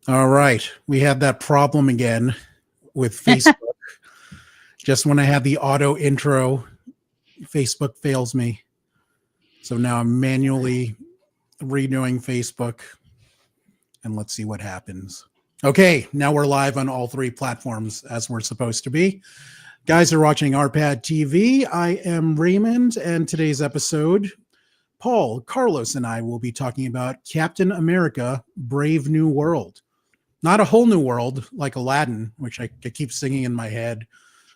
All right. We had that problem again with Facebook. Just when I had the auto intro, Facebook fails me. So now I'm manually redoing Facebook. And let's see what happens. Okay, now we're live on all three platforms as we're supposed to be. Guys are watching RPadTV. I am Raymond, and today's episode, Paul, Carlos, and I will be talking about Captain America: Brave New World. Not a whole new world like Aladdin, which I keep singing in my head,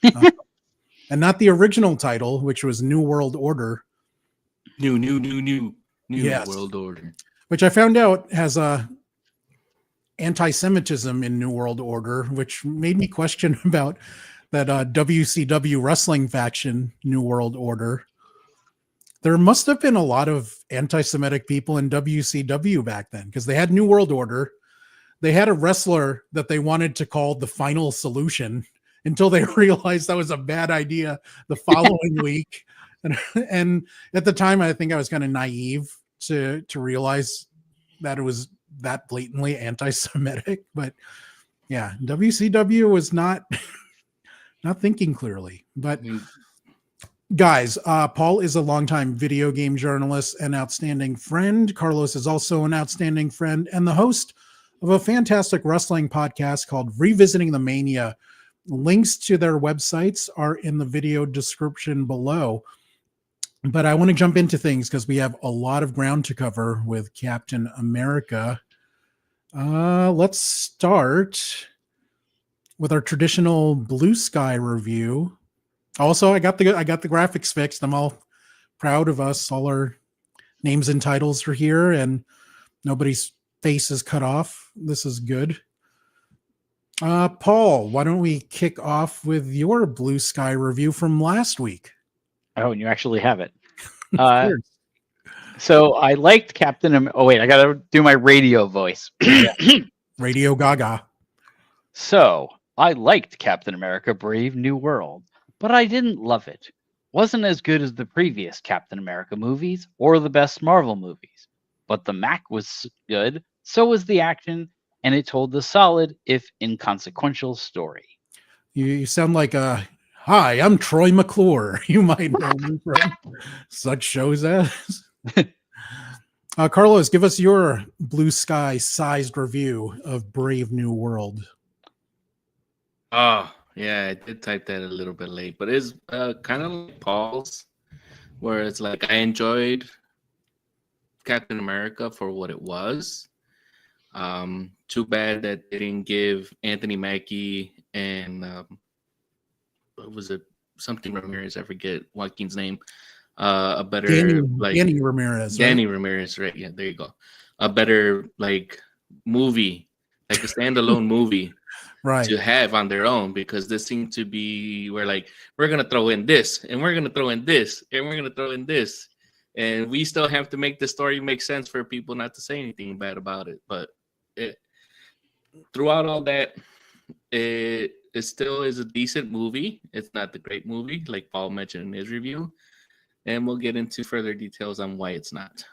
and not the original title, which was New World Order. New Yes. World Order. Which I found out has a anti-Semitism in New World Order, which made me question about that WCW wrestling faction, New World Order. There must have been a lot of anti-Semitic people in WCW back then, because they had New World Order. They had a wrestler that they wanted to call the Final Solution until they realized that was a bad idea the following week. And at the time, I think I was kind of naive to realize that it was that blatantly anti-Semitic. But yeah, WCW was not thinking clearly. But guys, Paul is a longtime video game journalist and outstanding friend. Carlos is also an outstanding friend and the host of a fantastic wrestling podcast called Revisiting the Mania. Links to their websites are in the video description below. But I want to jump into things because we have a lot of ground to cover with Captain America. Let's start with our traditional Blue Sky review. Also, I got the graphics fixed. I'm all proud of us. All our names and titles are here, and nobody's face is cut off. This is good. Paul, why don't we kick off with your Blue Sky review from last week? Oh, and you actually have it. So I liked Oh, wait, I got to do my radio voice. Radio Gaga. So I liked Captain America: Brave New World, but I didn't love it. Wasn't as good as the previous Captain America movies or the best Marvel movies. But the Mac was good, so was the action, and it told the solid, if inconsequential, story. You sound like a... Hi, I'm Troy McClure. You might know me from such shows as... Carlos, give us your Blue Sky sized review of Brave New World. Oh, yeah, I did type that a little bit late, but it's kind of like Paul's, where it's like I enjoyed Captain America for what it was. Too bad that they didn't give Anthony Mackie and what was it? Something Ramirez, I forget Joaquin's name. A better Danny Ramirez. Danny Ramirez, right? Yeah, there you go. A better movie, like a standalone movie, right, to have on their own, because this seemed to be where we're gonna throw in this, and we're gonna throw in this, and we're gonna throw in this, and we still have to make the story make sense for people not to say anything bad about it. But throughout all that, it still is a decent movie. It's not the great movie like Paul mentioned in his review, and we'll get into further details on why it's not.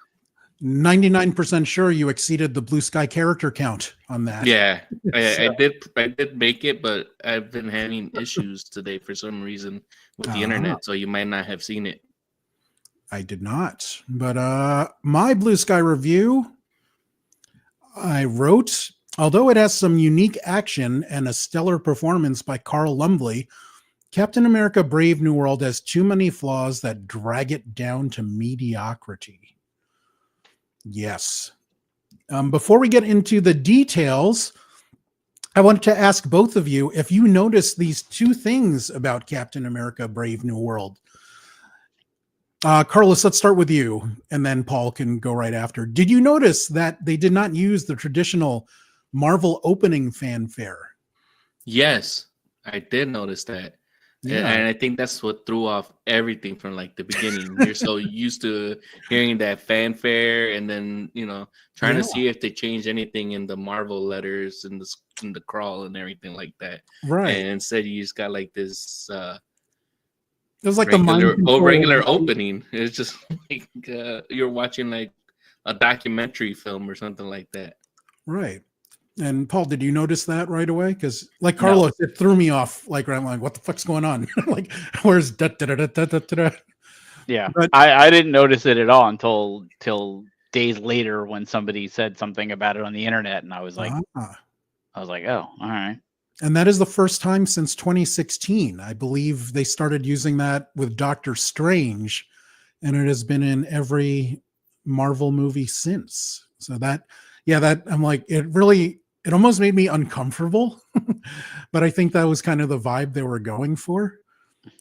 99% sure you exceeded the Blue Sky character count on that. Yeah, I did make it, but I've been having issues today for some reason with the internet, so you might not have seen it. I did not. But my Blue Sky review, I wrote, although it has some unique action and a stellar performance by Carl Lumbly, Captain America: Brave New World has too many flaws that drag it down to mediocrity. Yes. Before we get into the details, I wanted to ask both of you if you noticed these two things about Captain America: Brave New World. Carlos, let's start with you, and then Paul can go right after. Did you notice that they did not use the traditional Marvel opening fanfare? Yes, I did notice that. Yeah. And I think that's what threw off everything from the beginning. You're so used to hearing that fanfare, and then trying to see if they changed anything in the Marvel letters and the crawl and everything like that. Right. And instead, you just got this. It was like regular opening. It's just like you're watching a documentary film or something like that. Right. And Paul, did you notice that right away? Because like No. Carlos, it threw me off. Like I'm like, what the fuck's going on? Like, where's da da da da da da da? Yeah, But- I didn't notice it at all until days later when somebody said something about it on the internet, and I was like, Ah. oh, all right. And that is the first time since 2016. I believe they started using that with Doctor Strange, and it has been in every Marvel movie since. So that I'm like, it almost made me uncomfortable, but I think that was kind of the vibe they were going for.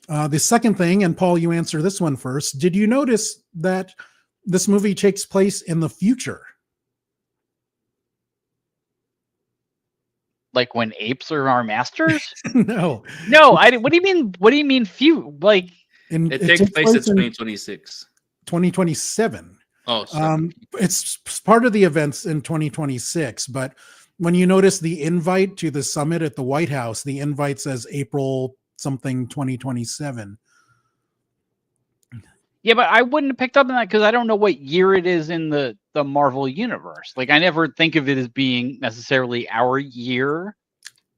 The second thing, and Paul, you answer this one first. Did you notice that this movie takes place in the future? Like when apes are our masters? No. No, what do you mean? What do you mean Like, It takes place in 2026. 2027. Oh, sorry. It's part of the events in 2026, but when you notice the invite to the summit at the White House, the invite says April something 2027. yeah, but I wouldn't have picked up on that because I don't know what year it is in the Marvel universe. Like, I never think of it as being necessarily our year.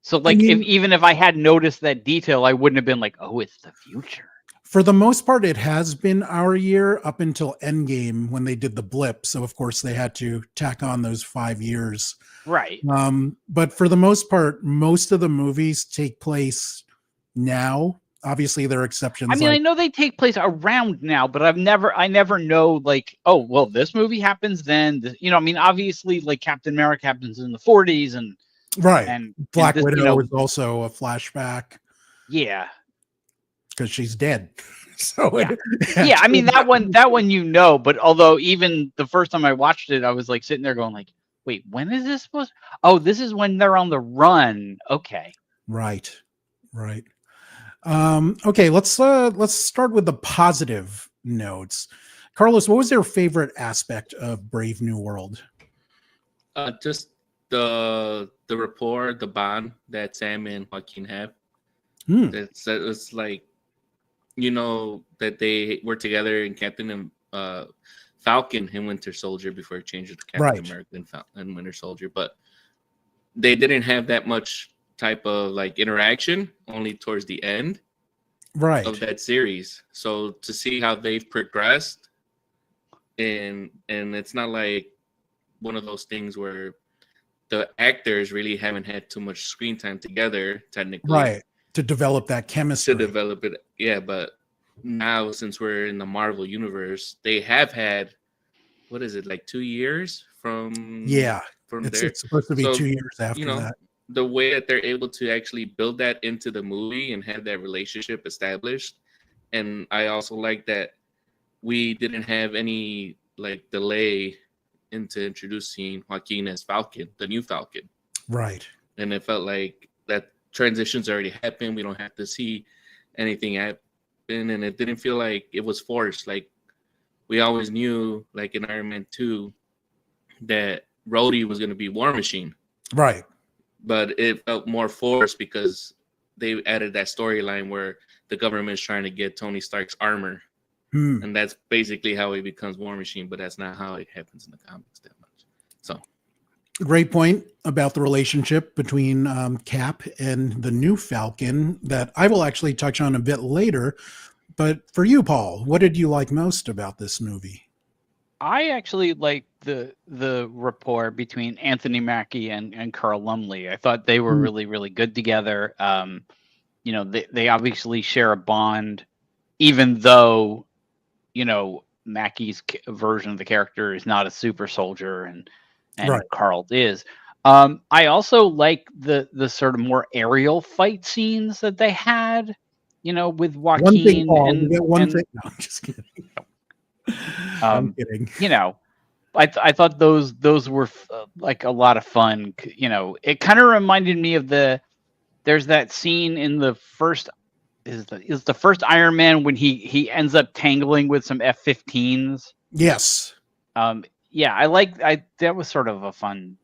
So, like, even if I had noticed that detail, I wouldn't have been like, oh, it's the future. For the most part, it has been our year up until Endgame when they did the blip. So, of course, they had to tack on those 5 years. Right. But for the most part, most of the movies take place now. Obviously, there are exceptions. I mean, I know they take place around now, but I never know, like, oh, well, this movie happens then. I mean, obviously, like Captain America happens in the 40s, and right. And Black this, Widow is also a flashback. Yeah. Because she's dead. So yeah, I mean that one, but although even the first time I watched it, I was like sitting there going like, wait, when is this supposed? Oh, this is when they're on the run. Okay. Right. Okay, let's start with the positive notes. Carlos, what was your favorite aspect of Brave New World? Just the rapport, the bond that Sam and Joaquin have. It's like, that they were together in Captain and Falcon and Winter Soldier before it changed to Captain America and Winter Soldier, but they didn't have that much type of like interaction, only towards the end of that series. So to see how they've progressed, and it's not like one of those things where the actors really haven't had too much screen time together, technically. Right. To develop that chemistry. Yeah, but now since we're in the Marvel universe, they have had, what is it, like 2 years from there? It's supposed to be 2 years after that. The way that they're able to actually build that into the movie and have that relationship established. And I also like that we didn't have any like delay into introducing Joaquin as Falcon, the new Falcon. Right. And it felt like that transition's already happened. We don't have to see anything happen. And it didn't feel like it was forced. Like we always knew, like in Iron Man 2, that Rhodey was going to be War Machine. Right. But it felt more forced because they added that storyline where the government is trying to get Tony Stark's armor. And that's basically how he becomes War Machine, but that's not how it happens in the comics that much. So, great point about the relationship between Cap and the new Falcon that I will actually touch on a bit later. But for you, Paul, what did you like most about this movie? I actually like the rapport between Anthony Mackie and Carl Lumley. I thought they were really, really good together. They obviously share a bond, even though, Mackie's version of the character is not a super soldier and Carl is. I also like the sort of more aerial fight scenes that they had, with Joaquin. One thing, Paul, thing. No, I'm just kidding. I'm kidding. I thought those were like a lot of fun. It kind of reminded me of there's that scene in the first is the first Iron Man when he ends up tangling with some F-15s. Yes. That was sort of a fun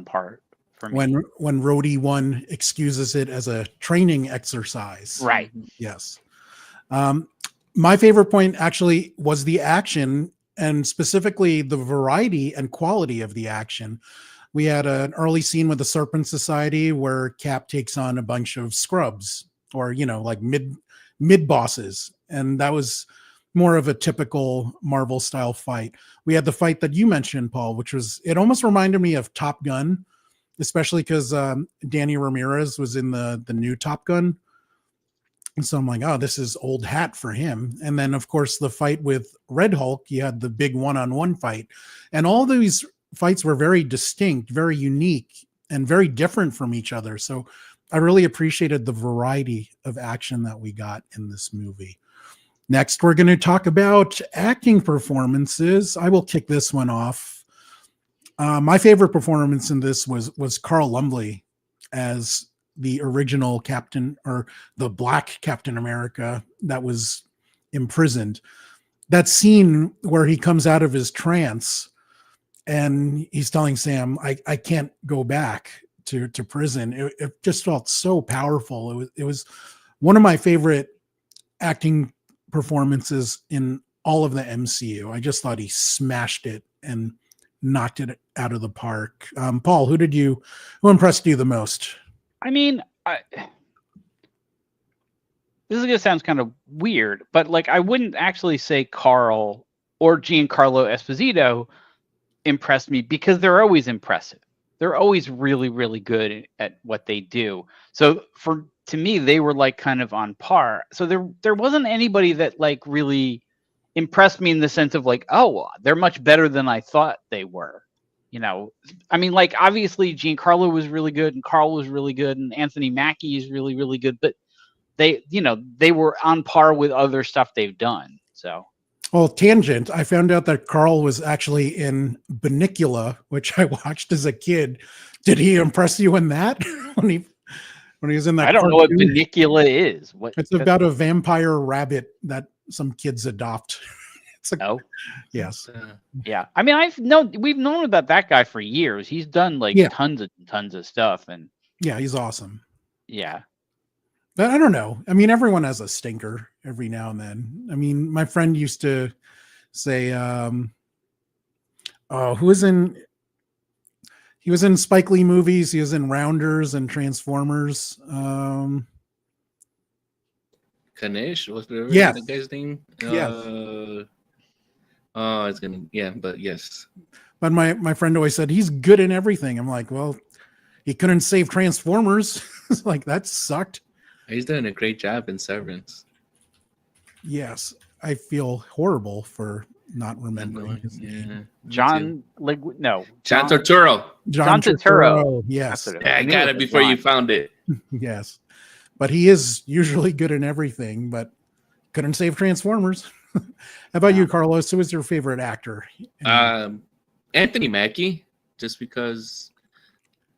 part for me. When Rhodey 1 excuses it as a training exercise. Right. Yes. My favorite point actually was the action, and specifically the variety and quality of the action. We had an early scene with the Serpent Society where Cap takes on a bunch of scrubs, or like mid bosses, and that was more of a typical Marvel style fight. We had the fight that you mentioned, Paul, which it almost reminded me of Top Gun, especially because Danny Ramirez was in the new Top Gun. And so I'm like, oh, this is old hat for him. And then, of course, the fight with Red Hulk, you had the big one-on-one fight. And all these fights were very distinct, very unique, and very different from each other. So I really appreciated the variety of action that we got in this movie. Next, we're going to talk about acting performances. I will kick this one off. My favorite performance in this was Carl Lumbly as the original Captain, or the Black Captain America that was imprisoned. That scene where he comes out of his trance and he's telling Sam, I can't go back to prison. It just felt so powerful. It was one of my favorite acting performances in all of the MCU. I just thought he smashed it and knocked it out of the park. Paul, who impressed you the most? I mean, this is gonna sound kind of weird, but like I wouldn't actually say Carl or Giancarlo Esposito impressed me, because they're always impressive. They're always really, really good at what they do. So to me, they were like kind of on par. So there wasn't anybody that like really impressed me in the sense of like, oh, they're much better than I thought they were. I mean, like obviously Giancarlo was really good and Carl was really good and Anthony Mackie is really, really good, but they were on par with other stuff they've done. So. Well, tangent, I found out that Carl was actually in Bunnicula, which I watched as a kid. Did he impress you in that? when he was in that? I don't know what Bunnicula is. It's about a vampire rabbit that some kids adopt. Yes. Yeah. I mean, we've known about that guy for years. He's done like tons of stuff, and yeah, he's awesome. Yeah. But I don't know. I mean, everyone has a stinker every now and then. I mean, my friend used to say, he was in Spike Lee movies. He was in Rounders and Transformers. Kanish, what's the guy's name? Yes. But yes. But my friend always said he's good in everything. I'm like, well, he couldn't save Transformers. Like, that sucked. He's doing a great job in Severance. Yes, I feel horrible for not remembering his name. John Turturro. John Turturro. Yes. I got it before you found it. Yes. But he is usually good in everything, but couldn't save Transformers. How about you, Carlos? Who was your favorite actor? Anthony Mackie, just because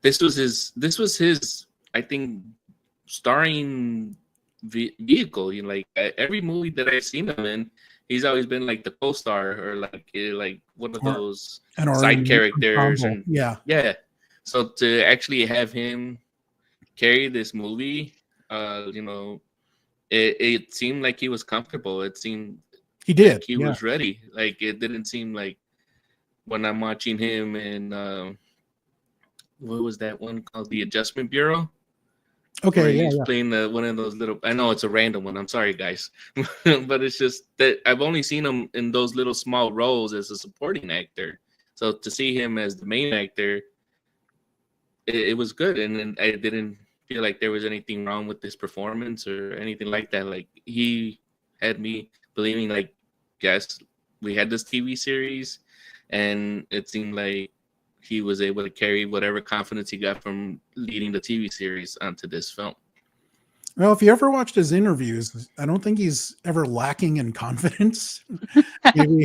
this was his, I think, starring vehicle. Like every movie that I've seen him in, he's always been like the co-star or like one of those side characters. And yeah. So to actually have him carry this movie, it seemed like he was comfortable. It seemed he did. Like he was ready. Like it didn't seem like when I'm watching him in what was that one called? The Adjustment Bureau. Okay, he's playing one of those little. I know it's a random one. I'm sorry, guys, but it's just that I've only seen him in those little small roles as a supporting actor. So to see him as the main actor, it was good, and I didn't feel like there was anything wrong with this performance or anything like that. Like he had me believing, like, yes, we had this TV series, and it seemed like he was able to carry whatever confidence he got from leading the TV series onto this film. Well, if you ever watched his interviews, I don't think he's ever lacking in confidence.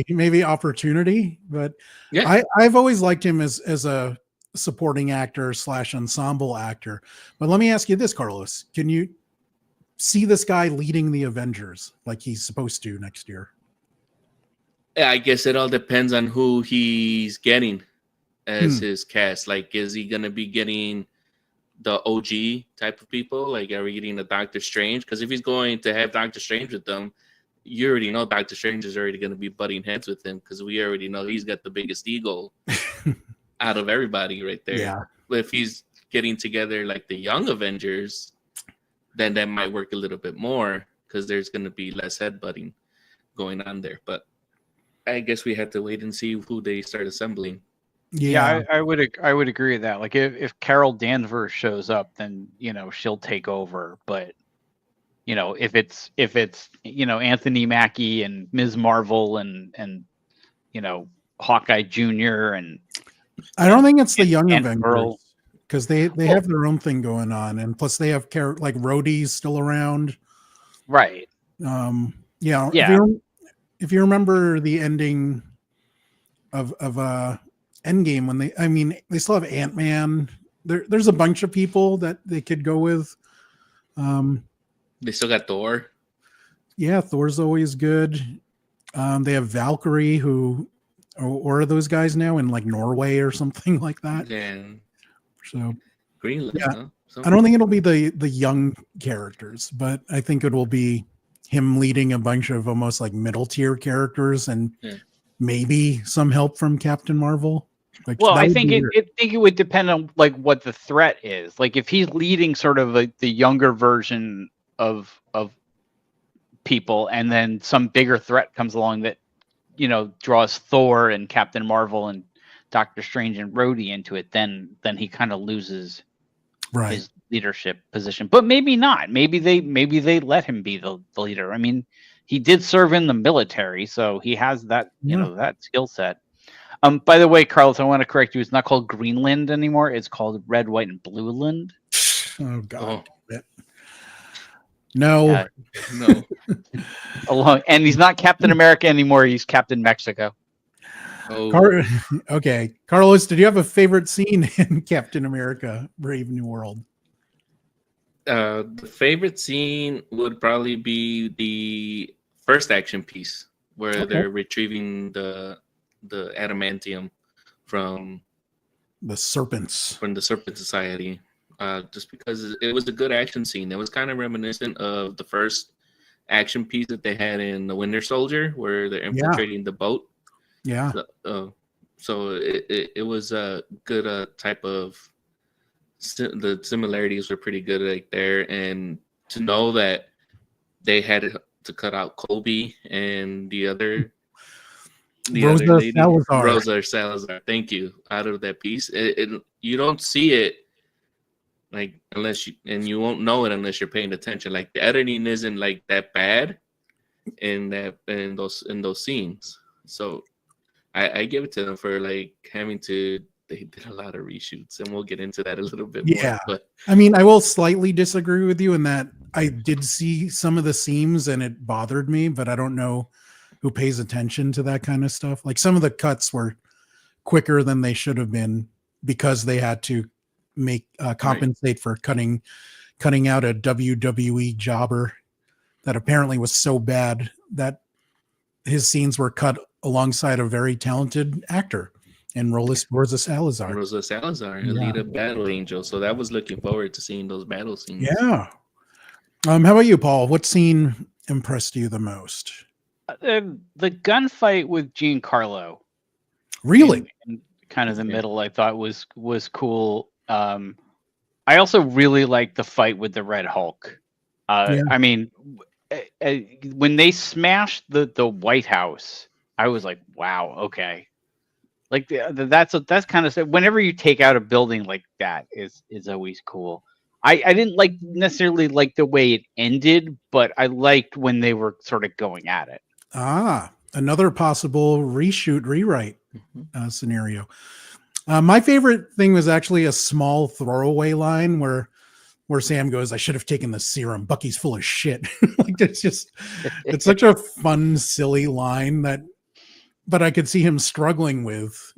maybe opportunity, but yeah. I've always liked him as a supporting actor / ensemble actor. But let me ask you this, Carlos. Can you see this guy leading the Avengers like he's supposed to next year? Yeah, I guess it all depends on who he's getting as his cast. Like, is he gonna be getting the OG type of people? Like, are we getting a Doctor Strange? Because if he's going to have Doctor Strange with them, you already know Doctor Strange is already going to be butting heads with him, because we already know he's got the biggest ego. out of everybody right there. Yeah. But if he's getting together like the young Avengers, then that might work a little bit more because there's going to be less headbutting going on there. But I guess we have to wait and see who they start assembling. Yeah, I would agree with that. Like if Carol Danvers shows up, then she'll take over. But if it's Anthony Mackie and Ms. Marvel and Hawkeye Jr. and I don't think it's the young and Avengers Pearl. because they have their own thing going on, and plus they have like Rhodey's still around. Right. Yeah. If you remember the ending of Endgame, when they still have Ant-Man. There's a bunch of people that they could go with. They still got Thor. Yeah, Thor's always good. They have Valkyrie, who or are those guys now in like Norway or something like that? Yeah. So Greenland. Yeah. Huh? I don't think it'll be the young characters, but I think it will be him leading a bunch of almost like middle tier characters and maybe some help from Captain Marvel. Well, I think it would depend on like what the threat is. Like if he's leading sort of the younger version of people, and then some bigger threat comes along that draws Thor and Captain Marvel and Doctor Strange and Rhodey into it, then he kind of loses his leadership position. But maybe not. Maybe they let him be the leader. I mean, he did serve in the military, so he has that that skill set. By the way, Carlos, I want to correct you. It's not called Greenland anymore. It's called Red, White, and Blue Land. Oh God. No. No. And he's not Captain America anymore. He's Captain Mexico. Oh. Okay. Carlos, did you have a favorite scene in Captain America: Brave New World? The favorite scene would probably be the first action piece where they're retrieving the adamantium from the Serpent Society. Just because it was a good action scene. It was kind of reminiscent of the first action piece that they had in The Winter Soldier, where they're infiltrating the boat. Yeah. So it was a good type of. The similarities were pretty good right there, and to know that they had to cut out Colby and the other lady, Rosa Salazar. Thank you. Out of that piece, you don't see it. Like you won't know it unless you're paying attention. Like the editing isn't like that bad in those scenes. So I give it to them for like having to. They did a lot of reshoots, and we'll get into that a little bit more. But I mean, I will slightly disagree with you in that I did see some of the seams and it bothered me, but I don't know who pays attention to that kind of stuff. Like some of the cuts were quicker than they should have been because they had to make compensate for cutting out a WWE jobber that apparently was so bad that his scenes were cut alongside a very talented actor and Rosa Salazar. Alita Battle Angel. So that was looking forward to seeing those battle scenes. Yeah. How about you, Paul? What scene impressed you the most? The gunfight with Giancarlo. Really? In kind of the middle, I thought was cool. I also really liked the fight with the Red Hulk. I mean, when they smashed the White House, I was like, wow, okay. Like that's kind of whenever you take out a building like that is always cool. I didn't necessarily like the way it ended, but I liked when they were sort of going at it. Another possible rewrite scenario. My favorite thing was actually a small throwaway line where Sam goes, "I should have taken the serum. Bucky's full of shit." Like it's such a fun, silly line but I could see him struggling with,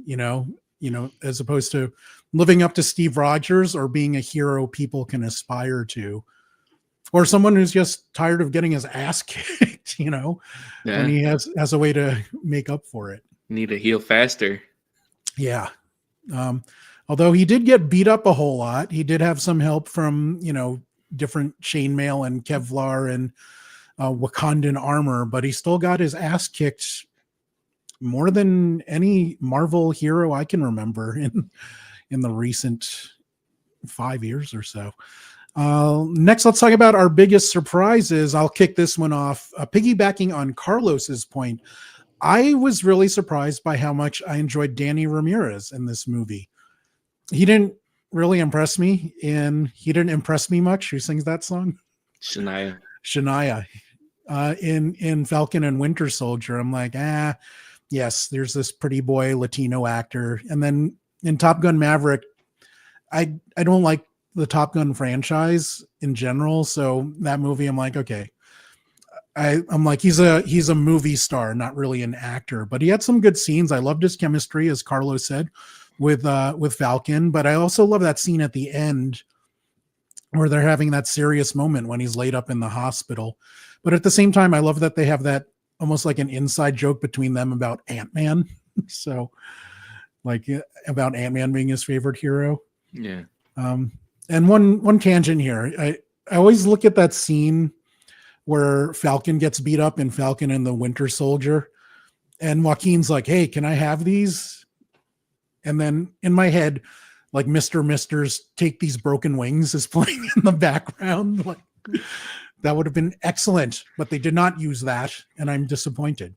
as opposed to living up to Steve Rogers or being a hero people can aspire to, or someone who's just tired of getting his ass kicked, when he has a way to make up for it. Need to heal faster. Yeah. Although he did get beat up a whole lot, he did have some help from, different chainmail and Kevlar and Wakandan armor, but he still got his ass kicked more than any Marvel hero I can remember in the recent 5 years or so. Next, let's talk about our biggest surprises. I'll kick this one off. Piggybacking on Carlos's point, I was really surprised by how much I enjoyed Danny Ramirez in this movie. He didn't really impress me, and he didn't impress me much. Who sings that song? Shania. In Falcon and Winter Soldier, I'm like, yes, there's this pretty boy Latino actor. And then in Top Gun Maverick, I don't like the Top Gun franchise in general. So that movie, I'm like, okay. I'm like, he's a movie star, not really an actor, but he had some good scenes. I loved his chemistry, as Carlos said, with Falcon. But I also love that scene at the end where they're having that serious moment when he's laid up in the hospital. But at the same time, I love that they have that almost like an inside joke between them about Ant-Man. So like about Ant-Man being his favorite hero. Yeah. And one tangent here. I always look at that scene where Falcon gets beat up in Falcon and the Winter Soldier. And Joaquin's like, hey, can I have these? And then in my head, like Mister's Take These Broken Wings is playing in the background. Like that would have been excellent, but they did not use that. And I'm disappointed,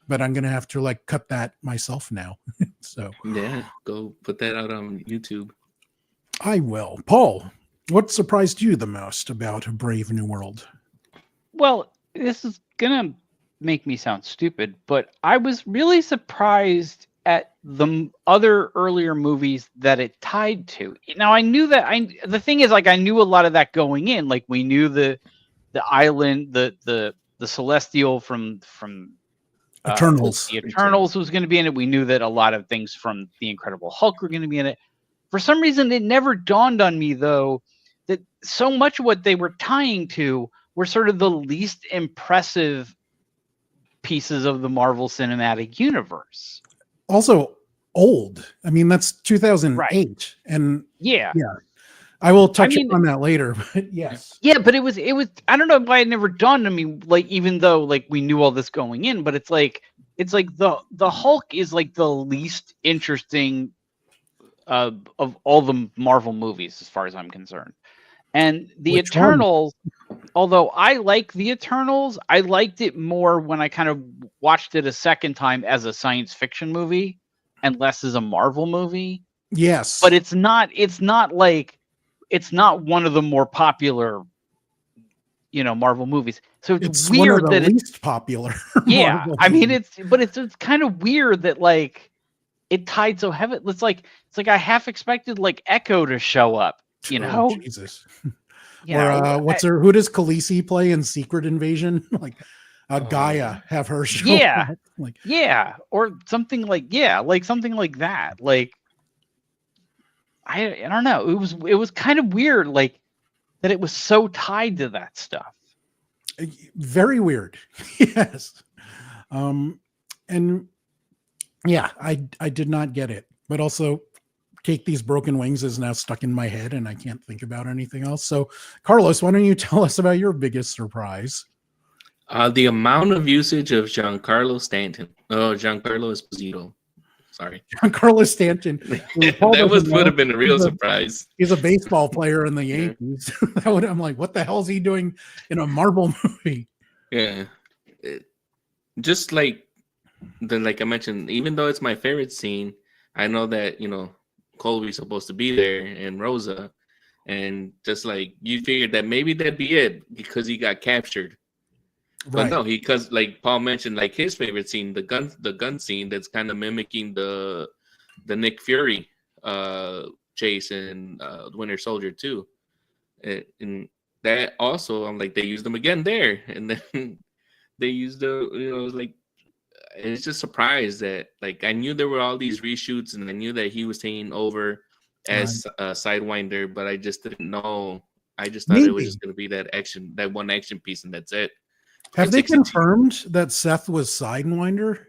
but I'm going to have to like cut that myself now. So yeah, go put that out on YouTube. I will. Paul, what surprised you the most about Brave New World? Well, this is going to make me sound stupid, but I was really surprised at the other earlier movies that it tied to. Now I knew that the thing is, like, I knew a lot of that going in. Like we knew the island, the Celestial from Eternals. The Eternals was going to be in it. We knew that a lot of things from the Incredible Hulk were going to be in it. For some reason, it never dawned on me though that so much of what they were tying to were sort of the least impressive pieces of the Marvel Cinematic Universe. Also old. I mean, that's 2008. Right. And yeah. I will touch on that later, but yes. Yeah, but it was I don't know why it never dawned on me, like, even though like we knew all this going in, but it's like the Hulk is like the least interesting of all the Marvel movies as far as I'm concerned. And the Which Eternals, although I like the Eternals, I liked it more when I kind of watched it a second time as a science fiction movie and less as a Marvel movie. Yes. But it's not one of the more popular, Marvel movies. So it's weird one of the that least popular. Yeah. Marvel I mean, movies. it's kind of weird that like it tied so heavy. It's like I half expected like Echo to show up. Oh, Jesus. Who does Khaleesi play in Secret Invasion? Like Gaia, have her show up. Like, or something like something like that. Like I don't know. It was kind of weird, like that it was so tied to that stuff. Very weird. Yes. And yeah, I did not get it, but also Take These Broken Wings is now stuck in my head and I can't think about anything else. So Carlos, why don't you tell us about your biggest surprise? The amount of usage of Giancarlo Esposito. Sorry. Giancarlo Stanton. would have been a real surprise. He's a baseball player in the Yankees. I'm like, what the hell is he doing in a Marvel movie? Yeah. Just like I mentioned, even though it's my favorite scene, I know that, Colby's supposed to be there and Rosa, and just like you figured that maybe that'd be it because he got captured. But no, because like Paul mentioned, like his favorite scene, the gun scene that's kind of mimicking the Nick Fury chase in Winter Soldier 2. And that also, I'm like, they used them again there, and then they used it's just surprised that like I knew there were all these reshoots and I knew that he was taking over as Sidewinder, but I just didn't know. I just thought it was just going to be that one action piece, and that's it. Have they confirmed that Seth was Sidewinder?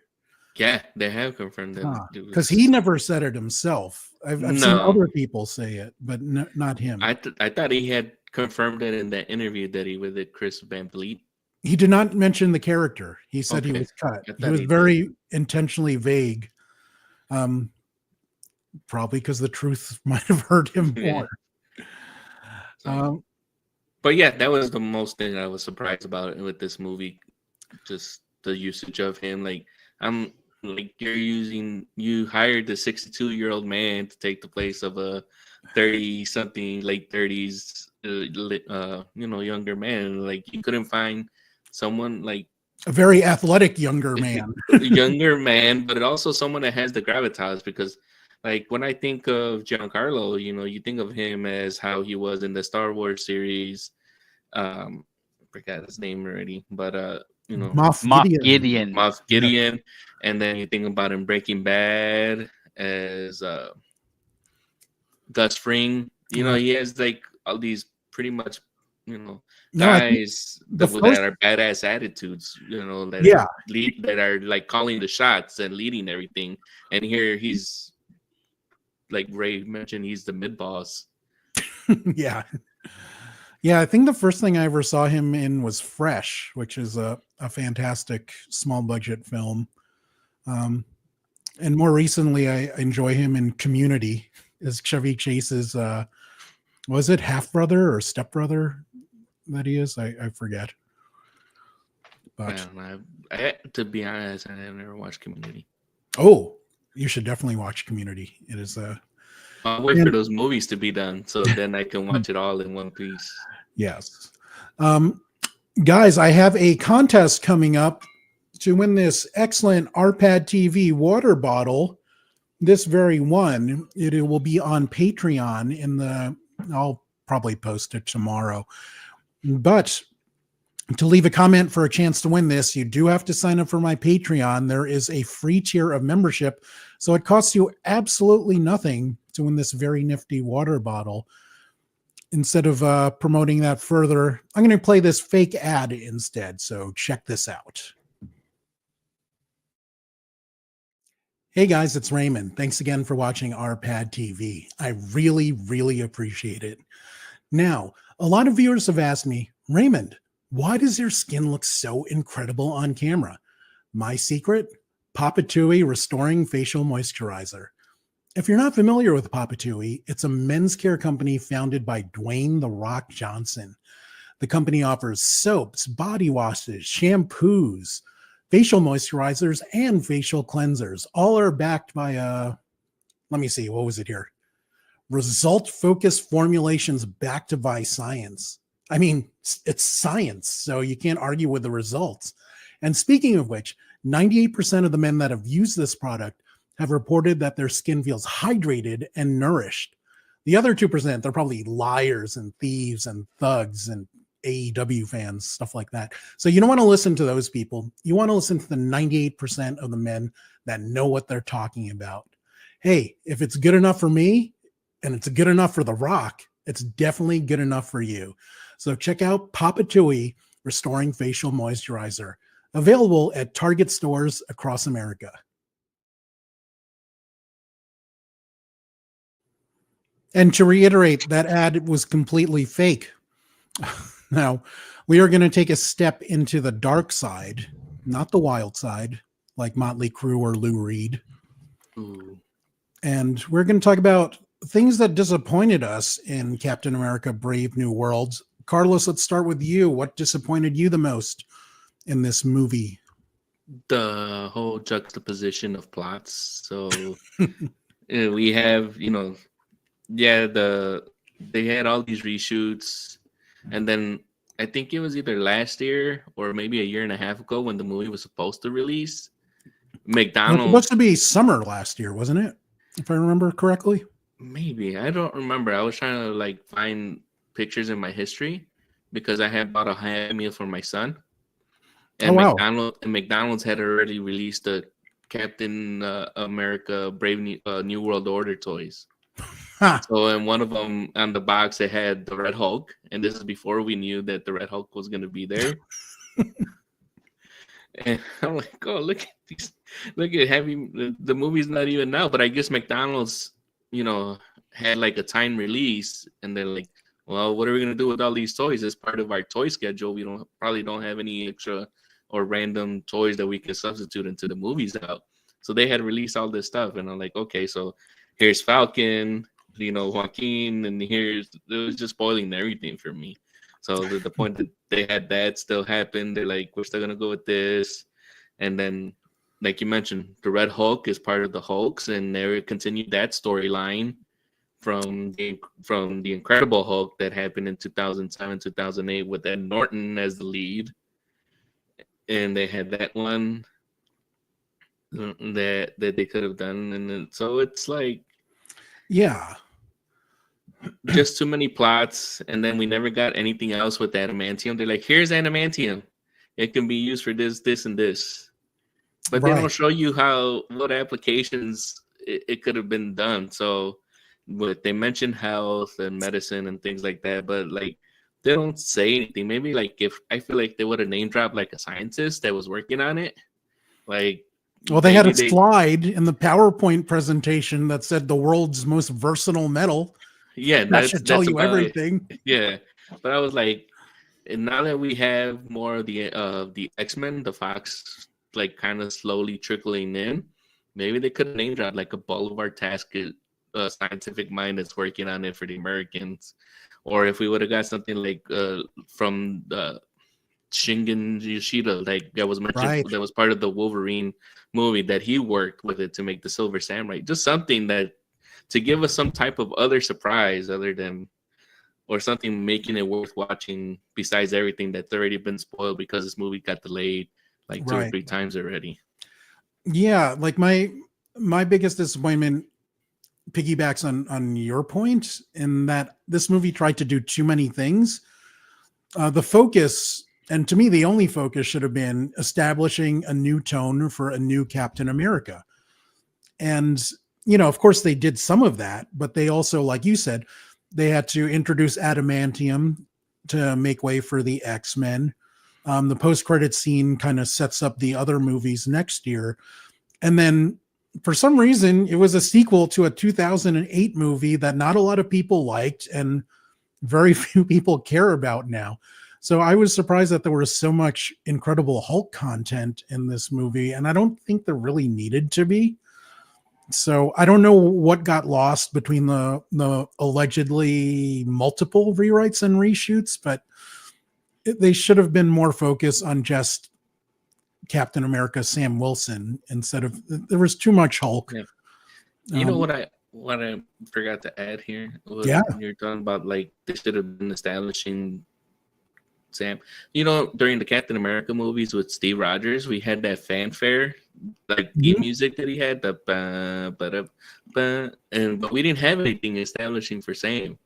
Yeah, they have confirmed that. Because he never said it himself. I've seen other people say it, but not him. I thought he had confirmed it in that interview that he with Chris Van Vliet. He did not mention the character. He said he Okay. was cut. I He thought was he very intentionally vague. Probably because the truth might have hurt him Yeah. more. So, but yeah, that was the most thing I was surprised about with this movie. Just the usage of him. Like, I'm like, you hired the 62-year-old man to take the place of a 30 something, late 30s, younger man. Like, you couldn't find someone like A very athletic younger man. younger man, but also someone that has the gravitas. Because, like, when I think of Giancarlo, you think of him as how he was in the Star Wars series. I forgot his name already, but Moff Moff Gideon. Gideon. Moff Gideon, and then you think about him Breaking Bad as Gus Fring. He has like all these pretty much, No, I think guys the that first, are badass attitudes. That yeah, that are like calling the shots and leading everything. And here he's like Ray mentioned, he's the mid boss. yeah. Yeah, I think the first thing I ever saw him in was Fresh, which is a fantastic small budget film. And more recently, I enjoy him in Community as Chevy Chase's, was it half brother or step brother that he is? I forget. But To be honest, I never watched Community. oh, you should definitely watch Community. It is I'll wait for those movies to be done so then I can watch it all in one piece. Yes. Guys, I have a contest coming up to win this excellent RPadTV water bottle. This very one. It will be on Patreon I'll probably post it tomorrow. But to leave a comment for a chance to win this, you do have to sign up for my Patreon. There is a free tier of membership, so it costs you absolutely nothing to win this very nifty water bottle. Instead of promoting that further, I'm going to play this fake ad instead. So check this out. Hey guys, it's Raymond. Thanks again for watching RPadTV. I really, really appreciate it. Now, a lot of viewers have asked me, Raymond, why does your skin look so incredible on camera? My secret? Papatui Restoring Facial Moisturizer. If you're not familiar with Papatui, it's a men's care company founded by Dwayne "The Rock" Johnson. The company offers soaps, body washes, shampoos, facial moisturizers, and facial cleansers. All are backed by, let me see, what was it here? Result-focused formulations backed by science. I mean, it's science, so you can't argue with the results. And speaking of which, 98% of the men that have used this product have reported that their skin feels hydrated and nourished. The other 2%, they're probably liars and thieves and thugs and AEW fans, stuff like that. So you don't want to listen to those people. You want to listen to the 98% of the men that know what they're talking about. Hey, if it's good enough for me and it's good enough for The Rock, it's definitely good enough for you. So check out Papatui Restoring Facial Moisturizer, available at Target stores across America. And to reiterate, that ad was completely fake. Now, we are going to take a step into the dark side, not the wild side, like Motley Crue or Lou Reed. Ooh. And we're going to talk about things that disappointed us in Captain America Brave New World. Carlos, let's start with you. What disappointed you the most in this movie? The whole juxtaposition of plots. So we have, they had all these reshoots, and then I think it was either last year or maybe a year and a half ago when the movie was supposed to release. It was McDonald's, supposed to be summer last year, wasn't it? If I remember correctly. maybe, I don't remember. I was trying to like find pictures in my history because I had bought a Happy Meal for my son, and Oh, wow. McDonald's had already released the Captain America Brave New World Order toys. Huh. So in one of them on the box, it had the Red Hulk, and this is before we knew that the Red Hulk was going to be there. And I'm like, oh, look at these! Look at the movie's not even out, but I guess McDonald's, had like a time release, and they're like, Well, what are we gonna do with all these toys? As part of our toy schedule, we probably don't have any extra or random toys that we can substitute into the movies out. So they had released all this stuff, and I'm like, okay, so here's Falcon, Joaquin, and it was just spoiling everything for me. So the point that they had that still happened, they're like, we're still gonna go with this, and then like you mentioned, the Red Hulk is part of the Hulks, and they continued that storyline from the Incredible Hulk that happened in 2007, 2008 with Ed Norton as the lead, and they had that one that they could have done, and then, so it's like Yeah. just too many plots, and then we never got anything else with adamantium. They're like, here's adamantium, it can be used for this, and this, but they Right. don't show you what applications it could have been done. So they mention health and medicine and things like that, but like they don't say anything. Maybe like if I feel like they would have name dropped like a scientist that was working on it, like Well, they had a maybe slide in the PowerPoint presentation that said the world's most versatile metal. yeah, That should tell that's you about it. everything. Yeah, but I was like, and now that we have more of the X-Men, the Fox, like kind of slowly trickling in, maybe they could name drop like a Boulevard Task, a scientific mind that's working on it for the Americans, or if we would have got something like from the Shingen Yoshida, like that was mentioned, Right. that was part of the Wolverine movie, that he worked with it to make the Silver Samurai, just something that to give us some type of other surprise other than, or something making it worth watching besides everything that's already been spoiled because this movie got delayed like 2 or Right. 3 times already. Yeah, like my biggest disappointment piggybacks on your point in that this movie tried to do too many things. The focus, and to me, the only focus should have been establishing a new tone for a new Captain America. And, of course, they did some of that, but they also, like you said, they had to introduce adamantium to make way for the X-Men. The post-credit scene kind of sets up the other movies next year. And then for some reason, it was a sequel to a 2008 movie that not a lot of people liked and very few people care about now. So I was surprised that there was so much Incredible Hulk content in this movie, and I don't think there really needed to be. So I don't know what got lost between the allegedly multiple rewrites and reshoots, but they should have been more focused on just Captain America Sam Wilson instead of, there was too much Hulk. Yeah. You know what I forgot to add here? Yeah. You're talking about like they should have been establishing Sam. During the Captain America movies with Steve Rogers, we had that fanfare, like theme music that he had, the but we didn't have anything establishing for Sam.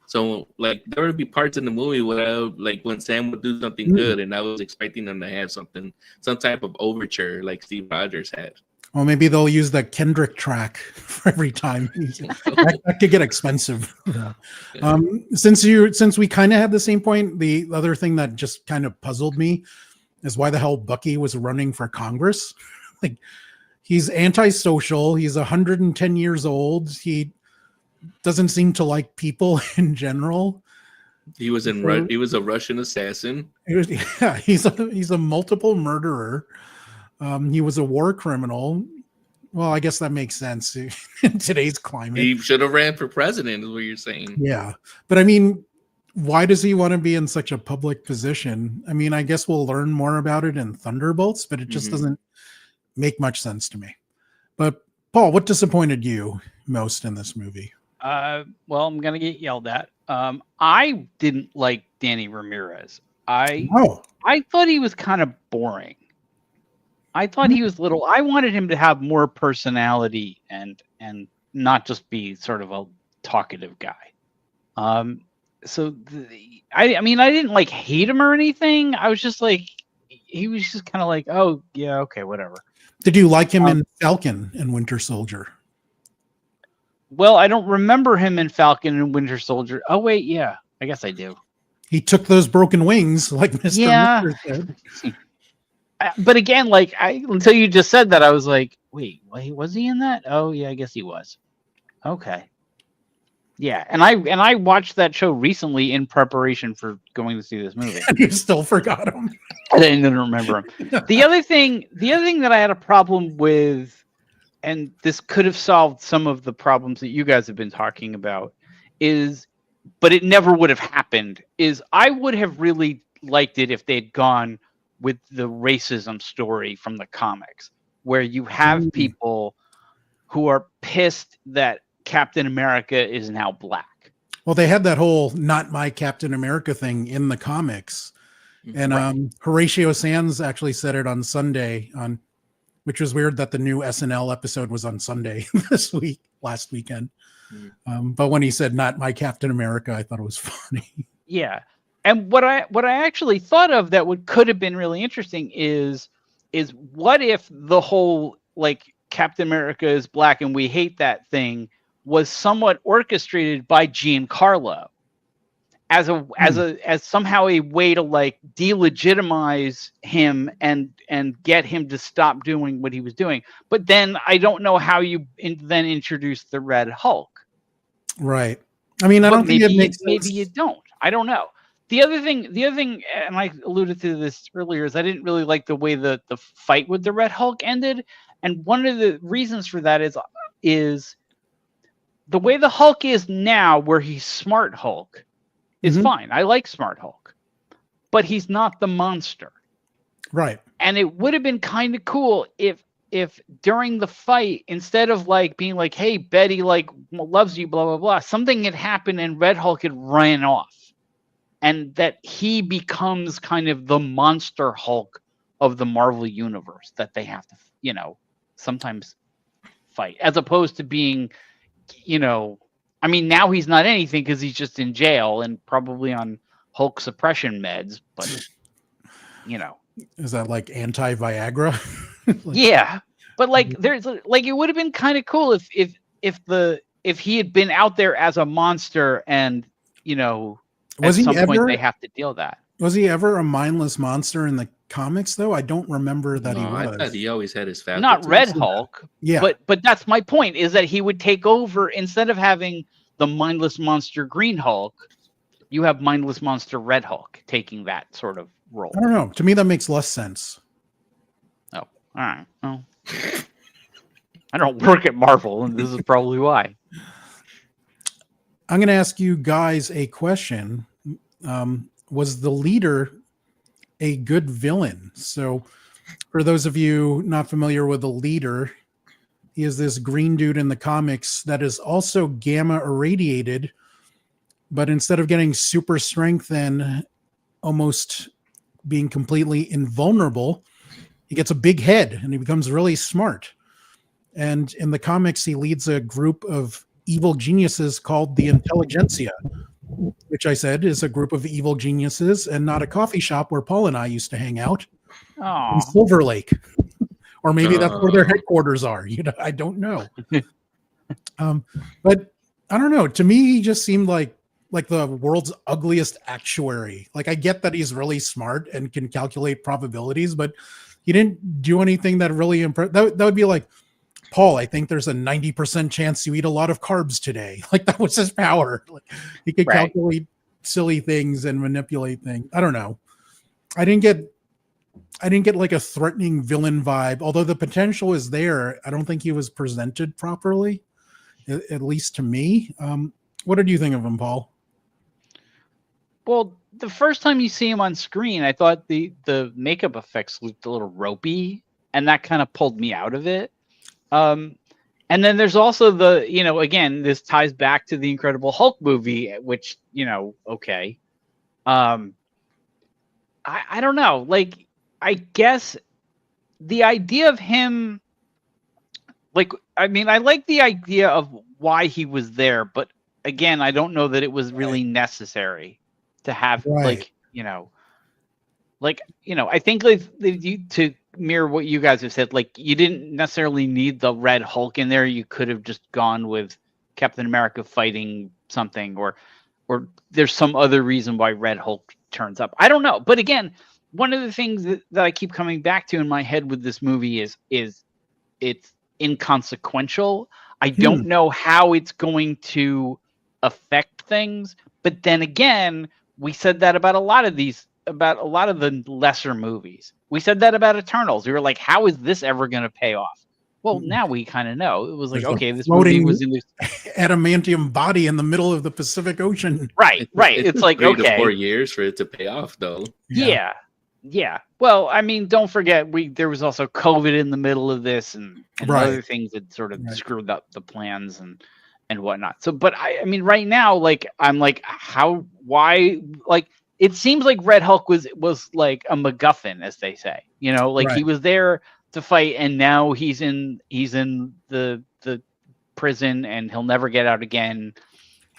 So like there would be parts in the movie where like when Sam would do something good, and I was expecting them to have some type of overture like Steve Rogers had. Well, maybe they'll use the Kendrick track for every time. That could get expensive. Since we kind of had the same point, the other thing that just kind of puzzled me is why the hell Bucky was running for Congress. Like, he's antisocial. He's 110 years old. He doesn't seem to like people in general. He was a Russian assassin. He's a multiple murderer. He was a war criminal. Well, I guess that makes sense in today's climate. He should have ran for president, is what you're saying. Yeah. But I mean, why does he want to be in such a public position? I mean, I guess we'll learn more about it in Thunderbolts, but it just doesn't make much sense to me. But Paul, what disappointed you most in this movie? Well, I'm going to get yelled at. I didn't like Danny Ramirez. I thought he was kind of boring. I thought he was I wanted him to have more personality and not just be sort of a talkative guy. I mean, I didn't like hate him or anything. I was just like, he was just kind of like, oh yeah, okay, whatever. Did you like him in Falcon and Winter Soldier? Well, I don't remember him in Falcon and Winter Soldier. Oh wait, yeah, I guess I do. He took those broken wings like Mr. Yeah. Mr. said. But again, like until you just said that, I was like, wait, was he in that? Oh yeah, I guess he was. Okay. Yeah, and I watched that show recently in preparation for going to see this movie. You still forgot him. I didn't remember him. The other thing that I had a problem with, and this could have solved some of the problems that you guys have been talking about, but it never would have happened, is I would have really liked it if they'd gone with the racism story from the comics, where you have people who are pissed that Captain America is now black. Well, they had that whole "not my Captain America" thing in the comics, and Horatio Sands actually said it on Sunday, which was weird that the new SNL episode was on Sunday last weekend. But when he said "not my Captain America," I thought it was funny. Yeah, and what I actually thought of that could have been really interesting is what if the whole like Captain America is black and we hate that thing was somewhat orchestrated by Giancarlo as somehow a way to like delegitimize him and get him to stop doing what he was doing. But then I don't know how you then introduce the Red Hulk. Right. I mean, I don't think it makes sense. Maybe you don't. I don't know. The other thing, and I alluded to this earlier, is I didn't really like the way the fight with the Red Hulk ended. And one of the reasons for that is the way the Hulk is now, where he's Smart Hulk, is fine. I like Smart Hulk, but he's not the monster. Right. And it would have been kind of cool if during the fight, instead of like being like, "Hey, Betty like loves you," blah blah blah, something had happened and Red Hulk had ran off, and that he becomes kind of the monster Hulk of the Marvel universe that they have to, sometimes fight, as opposed to being, I mean, now he's not anything because he's just in jail and probably on Hulk suppression meds, but Is that like anti-Viagra? Yeah, but like there's like it would have been kind of cool if he had been out there as a monster and at some point they have to deal with that. Was he ever a mindless monster in the comics though? I don't remember that he was. I thought he always had his faculties. Not Red Hulk. Yeah. But that's my point, is that he would take over instead of having the mindless monster Green Hulk, you have mindless monster Red Hulk taking that sort of role. I don't know. To me that makes less sense. Oh, all right. Well, I don't work at Marvel, and this is probably why. I'm going to ask you guys a question. Was the leader a good villain? So for those of you not familiar with the leader, he is this green dude in the comics that is also gamma irradiated, but instead of getting super strength and almost being completely invulnerable, he gets a big head and he becomes really smart. And in the comics, he leads a group of evil geniuses called the Intelligentsia, which I said is a group of evil geniuses and not a coffee shop where Paul and I used to hang out in Silver Lake. Or maybe that's where their headquarters are. I don't know. But I don't know. To me, he just seemed like the world's ugliest actuary. Like, I get that he's really smart and can calculate probabilities, but he didn't do anything that really impressed. That would be like, Paul, I think there's a 90% chance you eat a lot of carbs today. Like, that was his power. Like, he could calculate silly things and manipulate things. I don't know. I didn't get like a threatening villain vibe, although the potential is there. I don't think he was presented properly, at least to me. What did you think of him, Paul? Well, the first time you see him on screen, I thought the makeup effects looked a little ropey, and that kind of pulled me out of it. And then there's also the, again, this ties back to the Incredible Hulk movie, which, okay. I don't know. Like, I guess the idea of him, like, I mean, I like the idea of why he was there, but again, I don't know that it was really necessary to have, I think to mirror what you guys have said, like, you didn't necessarily need the Red Hulk in there. You could have just gone with Captain America fighting something, or there's some other reason why Red Hulk turns up. I don't know. But again, one of the things that I keep coming back to in my head with this movie is it's inconsequential. I don't know how it's going to affect things. But then again, we said that about a lot of the lesser movies. We said that about Eternals. We were like, how is this ever going to pay off? Well, now we kind of know. It was like, There's a okay, this movie floating was in this adamantium body in the middle of the Pacific Ocean. right. It's like, 3 to okay, 4 years for it to pay off, though. yeah. Well, I mean, don't forget there was also COVID in the middle of this, and Right. other things that sort of screwed up the plans and whatnot. So, but I mean, right now, like, I'm like, why? Like, it seems like Red Hulk was like a MacGuffin, as they say. You know, like he was there to fight, and now he's in the prison, and he'll never get out again.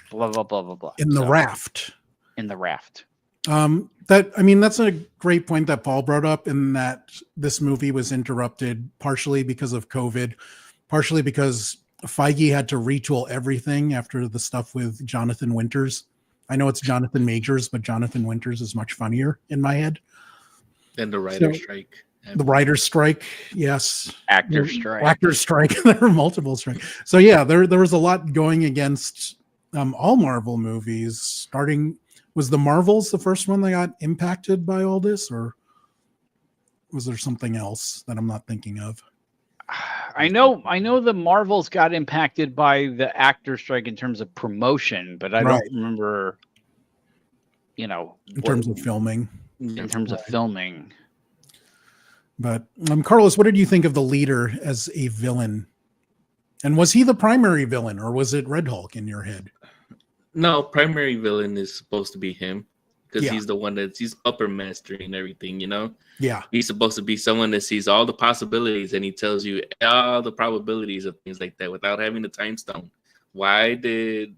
Blah blah blah blah blah. In the raft. In the raft. That's a great point that Paul brought up, in that this movie was interrupted partially because of COVID, partially because Feige had to retool everything after the stuff with Jonathan Winters. I know it's Jonathan Majors, but Jonathan Winters is much funnier in my head. And the writer's strike. The writer's strike, yes. Actor's strike. Actor's strike. There were multiple strikes. So yeah, there was a lot going against all Marvel movies. Starting, was the Marvels the first one that got impacted by all this, or was there something else that I'm not thinking of? I know the Marvels got impacted by the actor strike in terms of promotion, but I don't remember, in terms of filming. In terms of filming. But Carlos, what did you think of the leader as a villain? And was he the primary villain, or was it Red Hulk in your head? No, primary villain is supposed to be him, because he's the one he's upper mastering everything, Yeah. He's supposed to be someone that sees all the possibilities, and he tells you all the probabilities of things like that without having the time stone. Why did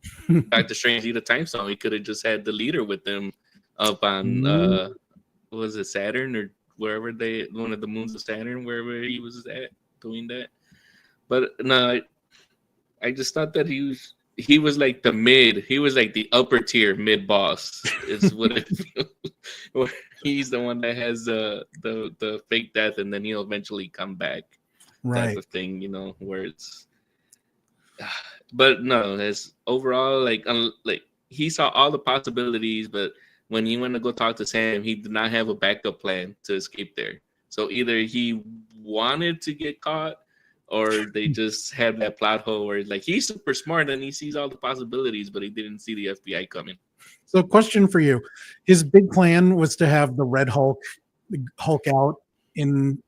Dr. Strange need a time stone? He could have just had the leader with him up on what was it, Saturn, or wherever one of the moons of Saturn, wherever he was at doing that. But no, I just thought that he was like he was like the upper tier mid boss is what it feels. He's the one that has the fake death, and then he'll eventually come back, type of thing, where it's. But no, it's overall like he saw all the possibilities, but when he went to go talk to Sam, he did not have a backup plan to escape there. So either he wanted to get caught, or they just had that plot hole where like he's super smart and he sees all the possibilities, but he didn't see the FBI coming. So question for you. His big plan was to have the Red Hulk out in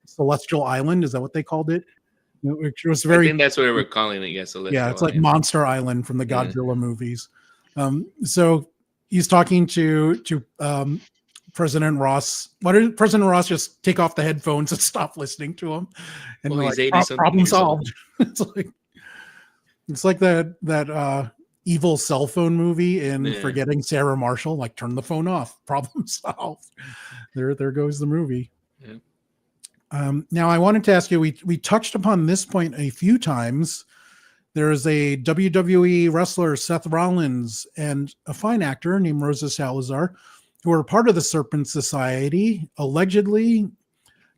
Celestial Island. Is that what they called it? Which was I think that's what we're calling it. Yes. Yeah, it's like Monster Island from the Godzilla movies. So he's talking to President Ross. Why did President Ross just take off the headphones and stop listening to him? And he's like, 80 problem solved. It's like that evil cell phone movie in Forgetting Sarah Marshall. Like, turn the phone off. Problem solved. There goes the movie. Yeah. Now I wanted to ask you. We touched upon this point a few times. There's a WWE wrestler, Seth Rollins, and a fine actor named Rosa Salazar, who are part of the Serpent Society. Allegedly,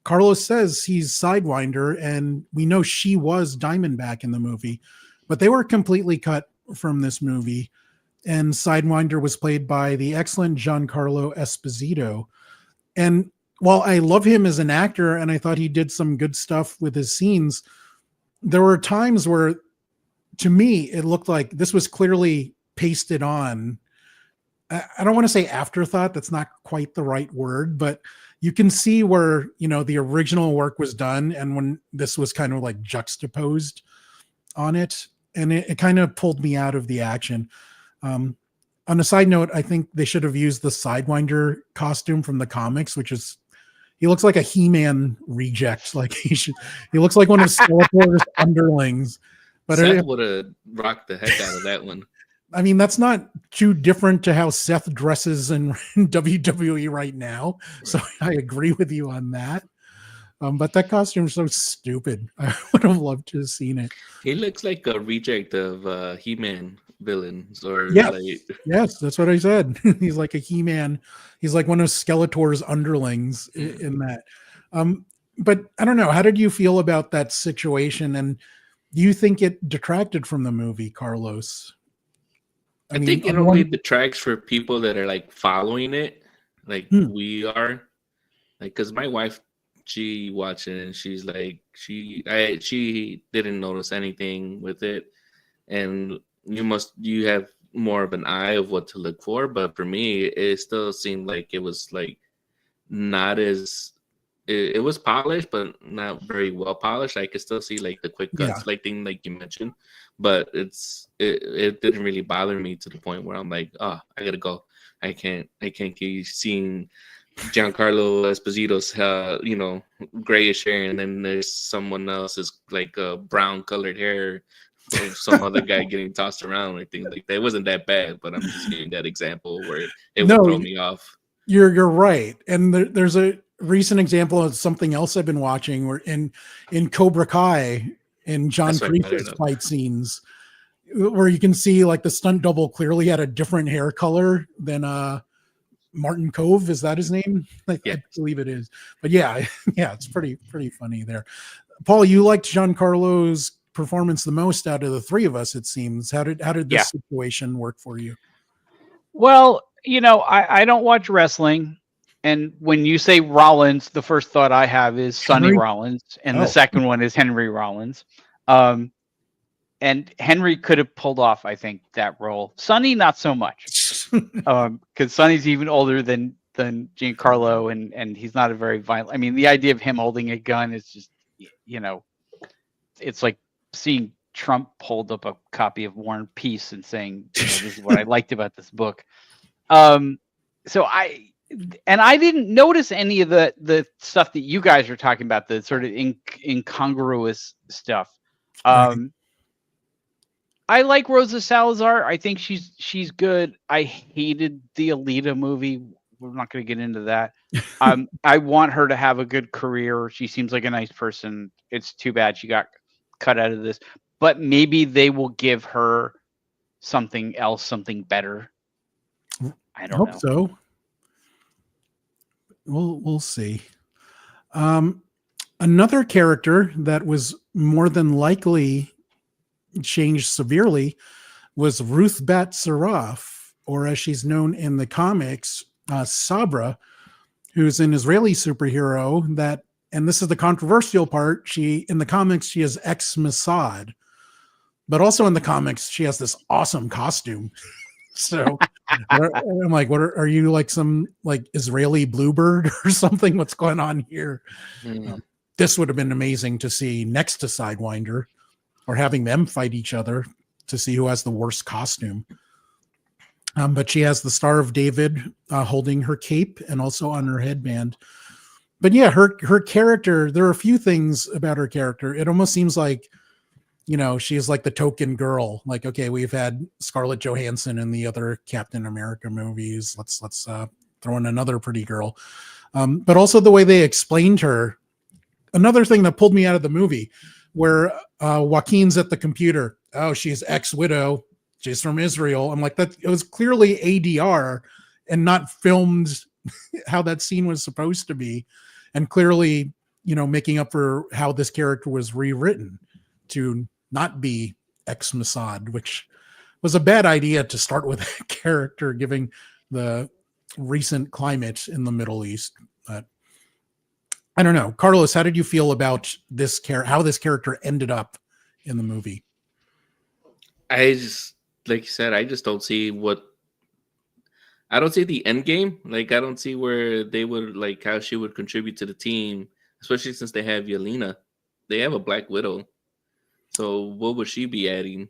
Carlos says he's Sidewinder, and we know she was Diamondback in the movie, but they were completely cut from this movie. And Sidewinder was played by the excellent Giancarlo Esposito. And while I love him as an actor, and I thought he did some good stuff with his scenes, there were times where, to me, it looked like this was clearly pasted on. I don't want to say afterthought. That's not quite the right word, but you can see where, the original work was done and when this was kind of like juxtaposed on it. And it kind of pulled me out of the action. On a side note, I think they should have used the Sidewinder costume from the comics, which is, he looks like a He-Man reject. Like he looks like one of Skeletor's underlings. But Seth would have rocked the heck out of that one. I mean, that's not too different to how Seth dresses in WWE right now. So I agree with you on that. But that costume is so stupid. I would have loved to have seen it. He looks like a reject of He-Man villains. Yes, that's what I said. He's like a He-Man. He's like one of Skeletor's underlings in that. But I don't know. How did you feel about that situation? And do you think it detracted from the movie, Carlos? I mean, think it on the only one, detracts for people that are like following it, like Hmm. we are. Like, cause my wife, she watched it and she's like, she didn't notice anything with it, and you have more of an eye of what to look for. But for me, it still seemed like it was like not as it was polished, but not very well polished. I could still see like the quick yeah, cuts, like thing like you mentioned, but it didn't really bother me to the point where I'm like, oh, I gotta go. I can't keep seeing Giancarlo Esposito's grayish hair, and then there's someone else's like brown colored hair of some other guy getting tossed around or things like that. It wasn't that bad, but I'm just giving that example where it would no, throw me off. you're right. And there's a recent example of something else I've been watching where in Cobra Kai, in John That's why I brought it Kreese's up. fight scenes, where you can see like the stunt double clearly had a different hair color than Martin Cove. Is that his name? I Yeah. believe it is. But yeah, yeah, it's pretty funny there. Paul, you liked Giancarlo's performance the most out of the three of us, it seems. How did this situation work for you? Well, I don't watch wrestling. And when you say Rollins, the first thought I have is Sonny Henry? Rollins. And Oh. the second one is Henry Rollins. And Henry could have pulled off, I think, that role. Sonny, not so much. Because Sonny's even older than Giancarlo, and he's not a very violent. I mean, the idea of him holding a gun is just, it's like seeing Trump hold up a copy of War and Peace and saying, this is what I liked about this book. So I didn't notice any of the stuff that you guys are talking about, the sort of incongruous stuff. I like Rosa Salazar. I think she's good. I hated the Alita movie. We're not going to get into that. I want her to have a good career. She seems like a nice person. It's too bad she got cut out of this. But maybe they will give her something else, something better. I don't know. So. We'll see. Another character that was more than likely changed severely was Ruth Bat Saraf, or as she's known in the comics, Sabra, who's an Israeli superhero that, and this is the controversial part, in the comics, she is ex-Mossad, but also in the comics, she has this awesome costume. So I'm like, are you like some like Israeli bluebird or something? What's going on here? This would have been amazing to see next to Sidewinder, or having them fight each other to see who has the worst costume. But she has the Star of David holding her cape and also on her headband. But yeah, her character, there are a few things about her character. It almost seems like, she's like the token girl. Like, okay, we've had Scarlett Johansson in the other Captain America movies. Let's throw in another pretty girl. But also the way they explained her. Another thing that pulled me out of the movie, where Joaquin's at the computer. Oh, she's ex-widow. She's from Israel. I'm like, that it was clearly ADR and not filmed how that scene was supposed to be, and clearly, making up for how this character was rewritten to not be ex-Mossad, which was a bad idea to start with a character, given the recent climate in the Middle East. But I don't know. Carlos, how did you feel about this how this character ended up in the movie? I just, like you said, I just don't see I don't see the end game. Like, I don't see where they would, like, how she would contribute to the team, especially since they have Yelena. They have a Black Widow. So what would she be adding?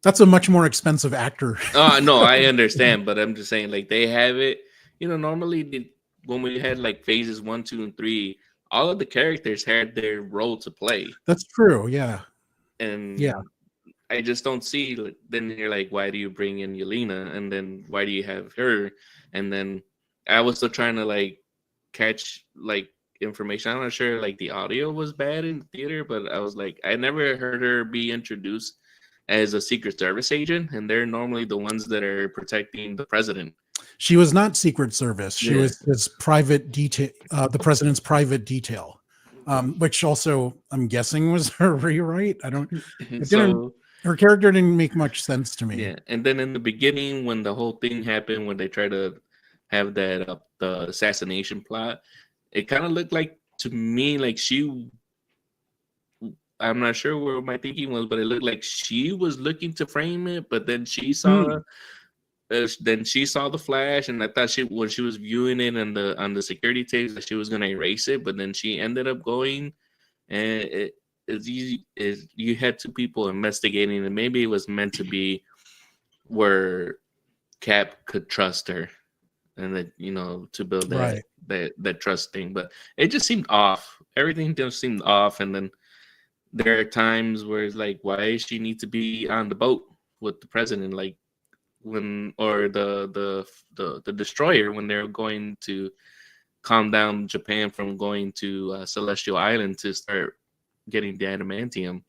That's a much more expensive actor. No, I understand, but I'm just saying, like, they have it. Normally when we had like phases 1, 2, and 3, all of the characters had their role to play. That's true. Yeah. And yeah, I just don't see. Then you're like, why do you bring in Yelena? And then why do you have her? And then I was still trying to like catch like information. I'm not sure like the audio was bad in the theater, but I was like, I never heard her be introduced as a Secret Service agent, and they're normally the ones that are protecting the president. She was not Secret Service. She was his private detail, the president's private detail, which also I'm guessing was her rewrite. I don't. Her character didn't make much sense to me. Yeah, and then in the beginning, when the whole thing happened, when they tried to have that the assassination plot, it kind of looked like to me like she. I'm not sure where my thinking was, but it looked like she was looking to frame it, but then she saw the flash, and I thought when she was viewing it on the security tapes that she was gonna erase it, but then she ended up going, and it's easy. Is you had two people investigating, and maybe it was meant to be where Cap could trust her, and that to build that trust thing, but it just seemed off. Everything just seemed off, and then there are times where it's like, why does she need to be on the boat with the president, like or the destroyer when they're going to calm down Japan from going to Celestial Island to start getting the adamantium.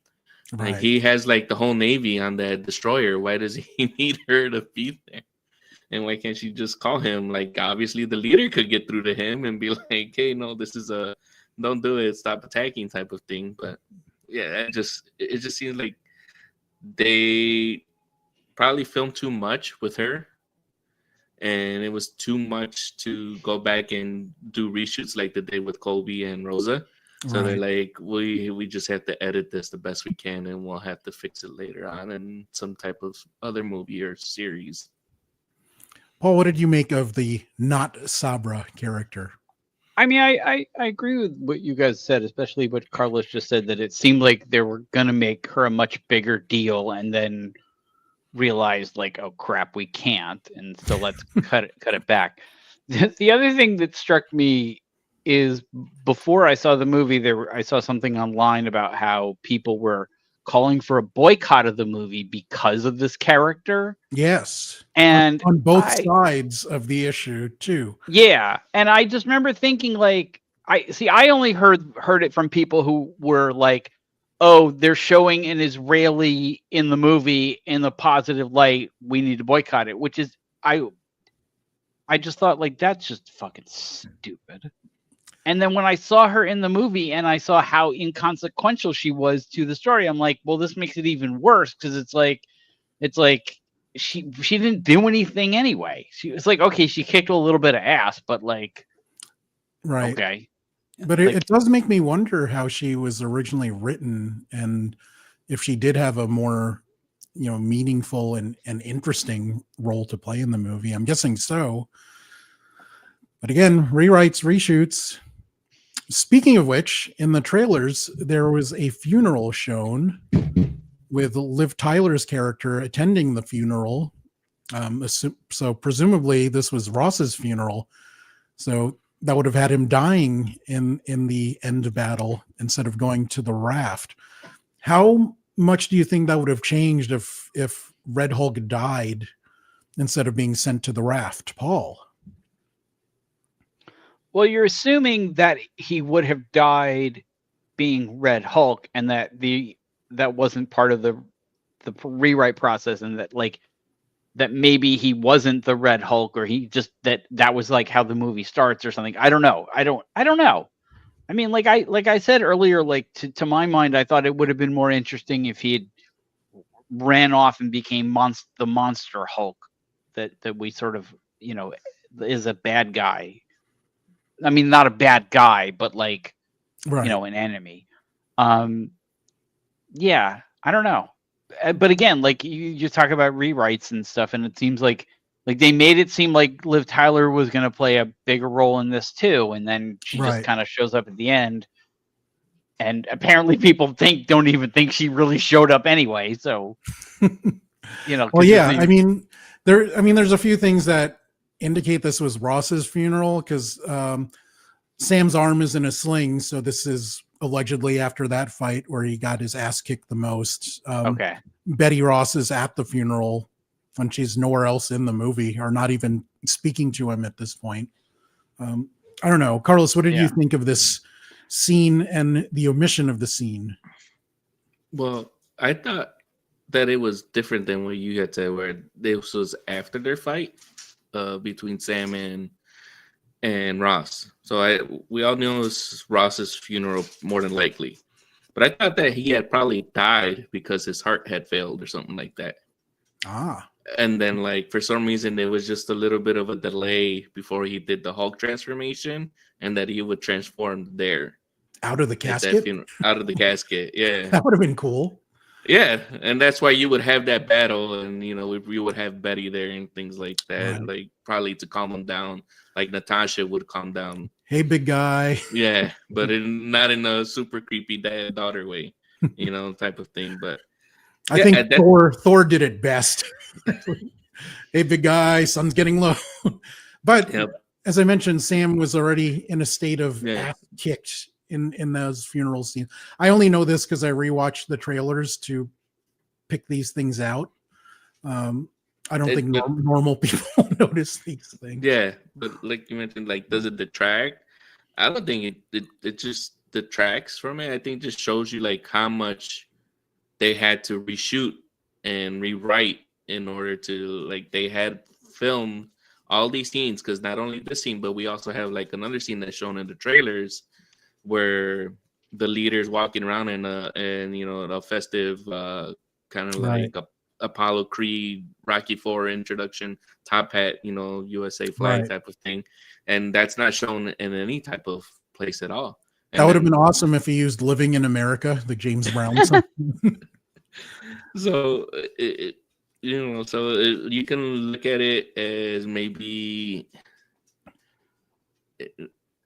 Right. Like he has like the whole navy on that destroyer. Why does he need her to be there? And why can't she just call him? Like obviously the leader could get through to him and be like, hey, no, this is don't do it, stop attacking type of thing. But yeah, it just seems like they probably filmed too much with her, and it was too much to go back and do reshoots like they did with Colby and Rosa. So they're like, we just have to edit this the best we can, and we'll have to fix it later on in some type of other movie or series. Paul, what did you make of the not Sabra character? I mean, I agree with what you guys said, especially what Carlos just said, that it seemed like they were going to make her a much bigger deal and then realized like, oh crap, we can't. And so let's cut it back. The other thing that struck me is before I saw the movie, I saw something online about how people were calling for a boycott of the movie because of this character. Yes. And on both sides of the issue too. Yeah. And I just remember thinking like, I only heard it from people who were like, oh, they're showing an Israeli in the movie in the positive light, we need to boycott it, which is I just thought like, that's just fucking stupid. And then when I saw her in the movie and I saw how inconsequential she was to the story, I'm like, well, this makes it even worse because it's like she didn't do anything anyway. She was like, okay, she kicked a little bit of ass, but like, right. Okay. But it does make me wonder how she was originally written and if she did have a more, meaningful and interesting role to play in the movie. I'm guessing so. But again, rewrites, reshoots. Speaking of which, in the trailers, there was a funeral shown with Liv Tyler's character attending the funeral. So presumably this was Ross's funeral. So that would have had him dying in the end battle instead of going to the raft. How much do you think that would have changed if Red Hulk died instead of being sent to the raft, Paul? Well, you're assuming that he would have died being Red Hulk, and that that wasn't part of the rewrite process, and that maybe he wasn't the Red Hulk, or he just that was like how the movie starts or something. I don't know. I don't know. I mean, like I said earlier, like to my mind, I thought it would have been more interesting if he had ran off and became the Monster Hulk that we sort of is a bad guy. I mean, not a bad guy, but like, right. An enemy. Yeah, I don't know. But again, like you talk about rewrites and stuff, and it seems like they made it seem like Liv Tyler was going to play a bigger role in this too. And then she just kind of shows up at the end. And apparently people don't even think she really showed up anyway. So, well, yeah, I mean, there's a few things that indicate this was Ross's funeral because Sam's arm is in a sling, so this is allegedly after that fight where he got his ass kicked the most. Okay. Betty Ross is at the funeral when she's nowhere else in the movie or not even speaking to him at this point. I don't know. Carlos, what did you think of this scene and the omission of the scene? Well, I thought that it was different than what you had said, where this was after their fight between Sam and Ross. So we all knew it was Ross's funeral more than likely. But I thought that he had probably died because his heart had failed or something like that. Ah, And then, like, for some reason, there was just a little bit of a delay before he did the Hulk transformation, and that he would transform there out of the at that casket. funeral, out of the casket. Yeah, That would have been cool. yeah, and that's why you would have that battle, and we would have Betty there and things like that, Right. like probably to calm him down, like Natasha would calm down. Hey, big guy. Yeah, but not in a super creepy dad daughter way, type of thing. But I yeah, think Thor did it best. Hey, big guy, sun's getting low. But Yep. as I mentioned, Sam was already in a state of Yeah. ass kicked in those funeral scenes. I only know this because I rewatched the trailers to pick these things out. I don't think normal people notice these things. Yeah, but like you mentioned, like, does it detract? I don't think it just detracts from it. I think it just shows you like how much they had to reshoot and rewrite in order to, like, they had filmed all these scenes, because not only this scene, but we also have like another scene that's shown in the trailers where the leader's walking around in a festive kind of like a Apollo Creed, Rocky IV introduction, top hat, USA flag type of thing. And that's not shown in any type of place at all. And that would have been awesome if he used Living in America, the James Brown song. So, you can look at it as maybe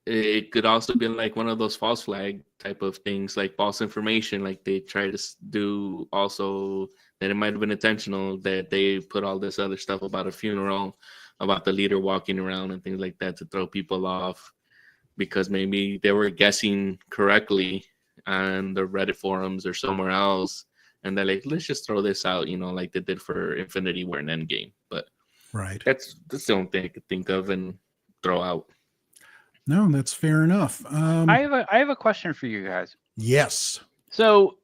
it could also be like one of those false flag type of things, like false information, like they try to do also, that it might have been intentional, that they put all this other stuff about a funeral, about the leader walking around and things like that to throw people off, because maybe they were guessing correctly on the Reddit forums or somewhere else, and they're like, let's just throw this out, like they did for Infinity War and Endgame. But that's the only thing I could think of and throw out. No, that's fair enough. I have a question for you guys. Yes. So,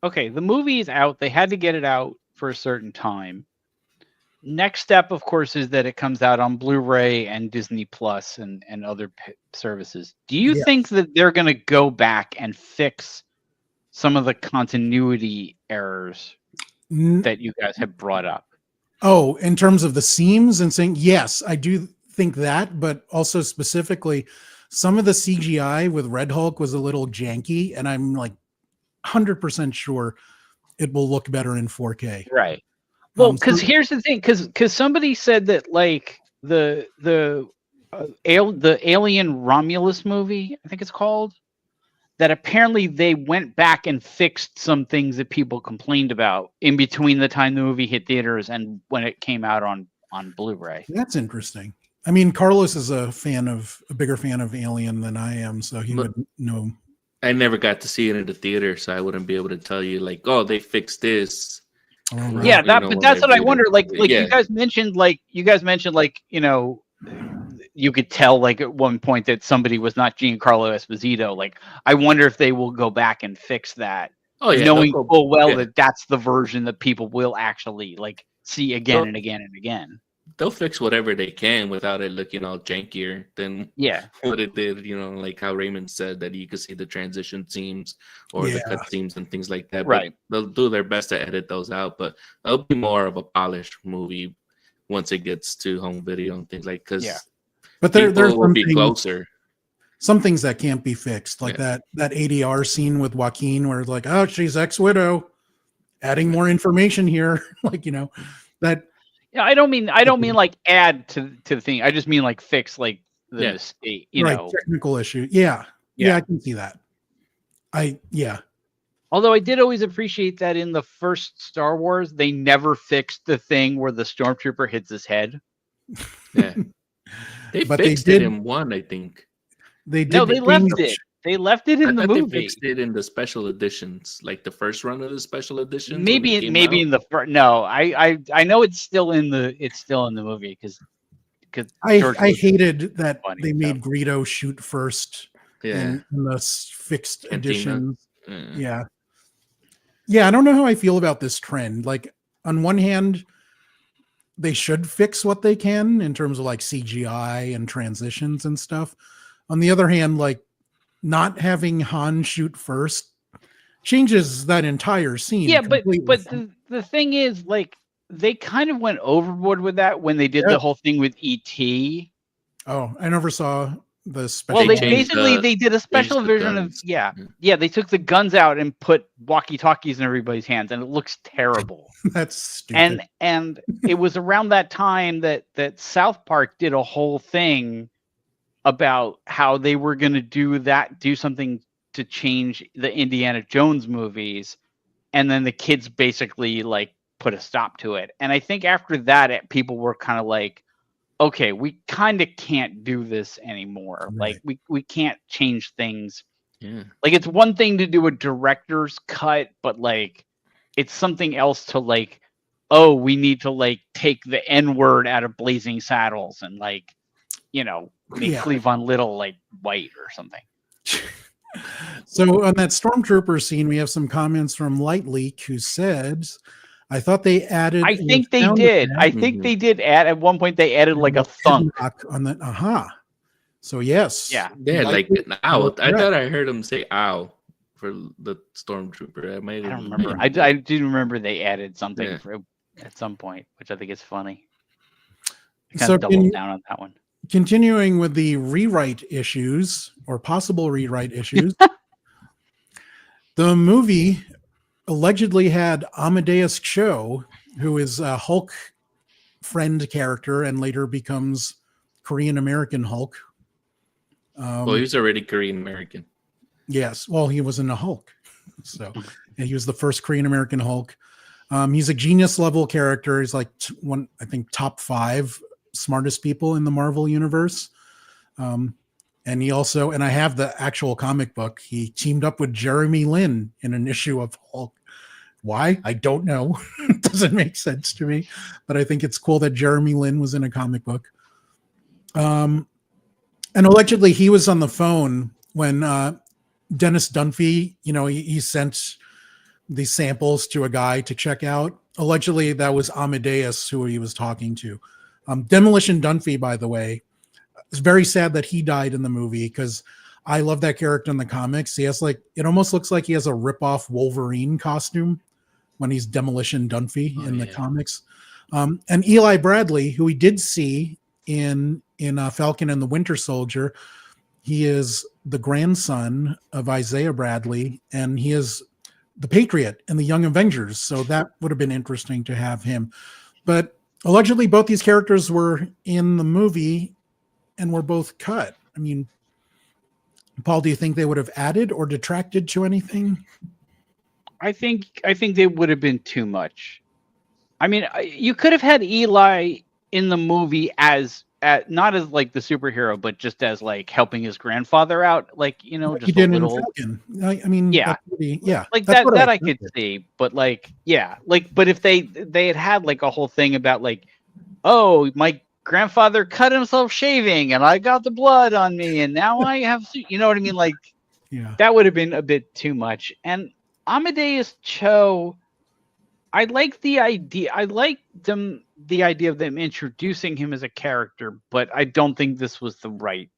okay, the movie is out. They had to get it out for a certain time. Next step, of course, is that it comes out on Blu-ray and Disney Plus and other services. Do you think that they're going to go back and fix some of the continuity errors that you guys have brought up? Oh, in terms of the seams and saying, yes, I do think that, but also specifically, some of the CGI with Red Hulk was a little janky, and I'm like 100% sure it will look better in 4K. Right. Well, because here's the thing, because somebody said that like the Alien Romulus movie, I think it's called, that apparently they went back and fixed some things that people complained about in between the time the movie hit theaters and when it came out on Blu-ray. That's interesting. I mean, Carlos is a bigger fan of Alien than I am, so he would know. I never got to see it in the theater, so I wouldn't be able to tell you like, oh, they fixed this. Right. Yeah, but that's what I wonder. Like you guys mentioned, you could tell like at one point that somebody was not Giancarlo Esposito. Like, I wonder if they will go back and fix that. Oh yeah, knowing full well that that's the version that people will actually like see again and again and again. They'll fix whatever they can without it looking all jankier than what it did, like how Raymond said that you could see the transition seams or the cut seams and things like that. Right. But they'll do their best to edit those out, but it'll be more of a polished movie once it gets to home video and things like but there will be closer. Some things that can't be fixed, like that ADR scene with Joaquin where it's like, oh, she's ex-widow, adding more information here. Like, that. Yeah, I don't mean like add to the thing. I just mean like fix like the mistake, technical issue. Yeah, I can see that. Although I did always appreciate that in the first Star Wars, they never fixed the thing where the stormtrooper hits his head. Yeah, they fixed it in one, I think. They did. No, they left it. They left it in the movie. They fixed it in the special editions, like the first run of the special editions. Maybe in the first. No, I know it's still in the movie because I hated that they made Greedo shoot first in the fixed editions. Yeah. I don't know how I feel about this trend. Like, on one hand, they should fix what they can in terms of like CGI and transitions and stuff. On the other hand, like, not having Han shoot first changes that entire scene. Yeah, but completely. the thing is, like, they kind of went overboard with that when they did the whole thing with ET. Oh, I never saw the special. Well, They they changed basically the- they did a special changed the version of guns. yeah. They took the guns out and put walkie-talkies in everybody's hands, and it looks terrible. That's stupid. And it was around that time that South Park did a whole thing about how they were going to do something to change the Indiana Jones movies, and then the kids basically like put a stop to it. And I think after that, people were kind of like, okay, we kind of can't do this anymore. Right. Like we can't change things. Yeah. Like, it's one thing to do a director's cut, but like it's something else to like, oh, we need to like take the N-word out of Blazing Saddles and like, you know, make Cleavon Little like white or something. So on that Stormtrooper scene, we have some comments from Light Leak, who said, I thought they added. I think they did. I think they did add at one point. They added like a thunk on the. So yes. Yeah. Yeah, like Leak, an ow. I correct. thought I heard him say "ow" for the Stormtrooper. I don't remember. I do remember they added something at some point, which I think is funny. I kind of doubled down on that one. Continuing with the rewrite issues or possible rewrite issues, the movie allegedly had Amadeus Cho, who is a Hulk friend character and later becomes Korean American Hulk. Well, he was already Korean American. Yes, well, he was in a Hulk, so and he was the first Korean American Hulk. He's a genius level character. He's like one, I think, top 5 smartest people in the Marvel universe. And he also, and I have the actual comic book, he teamed up with Jeremy Lin in an issue of Hulk. Why? I don't know. It doesn't make sense to me, but I think it's cool that Jeremy Lin was in a comic book. And allegedly he was on the phone when Dennis Dunphy, you know, he sent these samples to a guy to check out. Allegedly that was Amadeus who he was talking to. Demolition Dunphy, by the way, it's very sad that he died in the movie because I love that character in the comics. He has like, it almost looks like he has a rip-off Wolverine costume when he's Demolition Dunphy in the comics. And Eli Bradley, who we did see in Falcon and the Winter Soldier, he is the grandson of Isaiah Bradley, and he is the Patriot in the Young Avengers. So that would have been interesting to have him. But allegedly both these characters were in the movie and were both cut. I mean, Paul, do you think they would have added or detracted to anything? I think they would have been too much. I mean, you could have had Eli in the movie as not as like the superhero, but just as like helping his grandfather out, like, you know, just a little. I mean, yeah, like that I could see, but like, yeah, like, but if they had like a whole thing about like, oh, my grandfather cut himself shaving and I got the blood on me and now I have, you know what I mean? Like, that would have been a bit too much. And Amadeus Cho, I like the idea. I like the idea of them introducing him as a character, but I don't think this was the right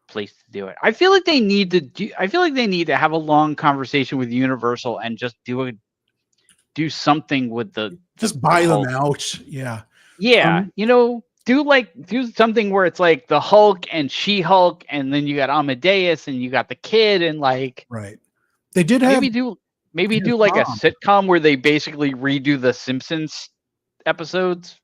place to do it. I feel like they need to have a long conversation with Universal and just do something with just buy them out. Yeah. Yeah. You know, do something where it's like the Hulk and She-Hulk, and then you got Amadeus and you got the kid, and like, right. They did have maybe do like a sitcom where they basically redo the Simpsons episodes.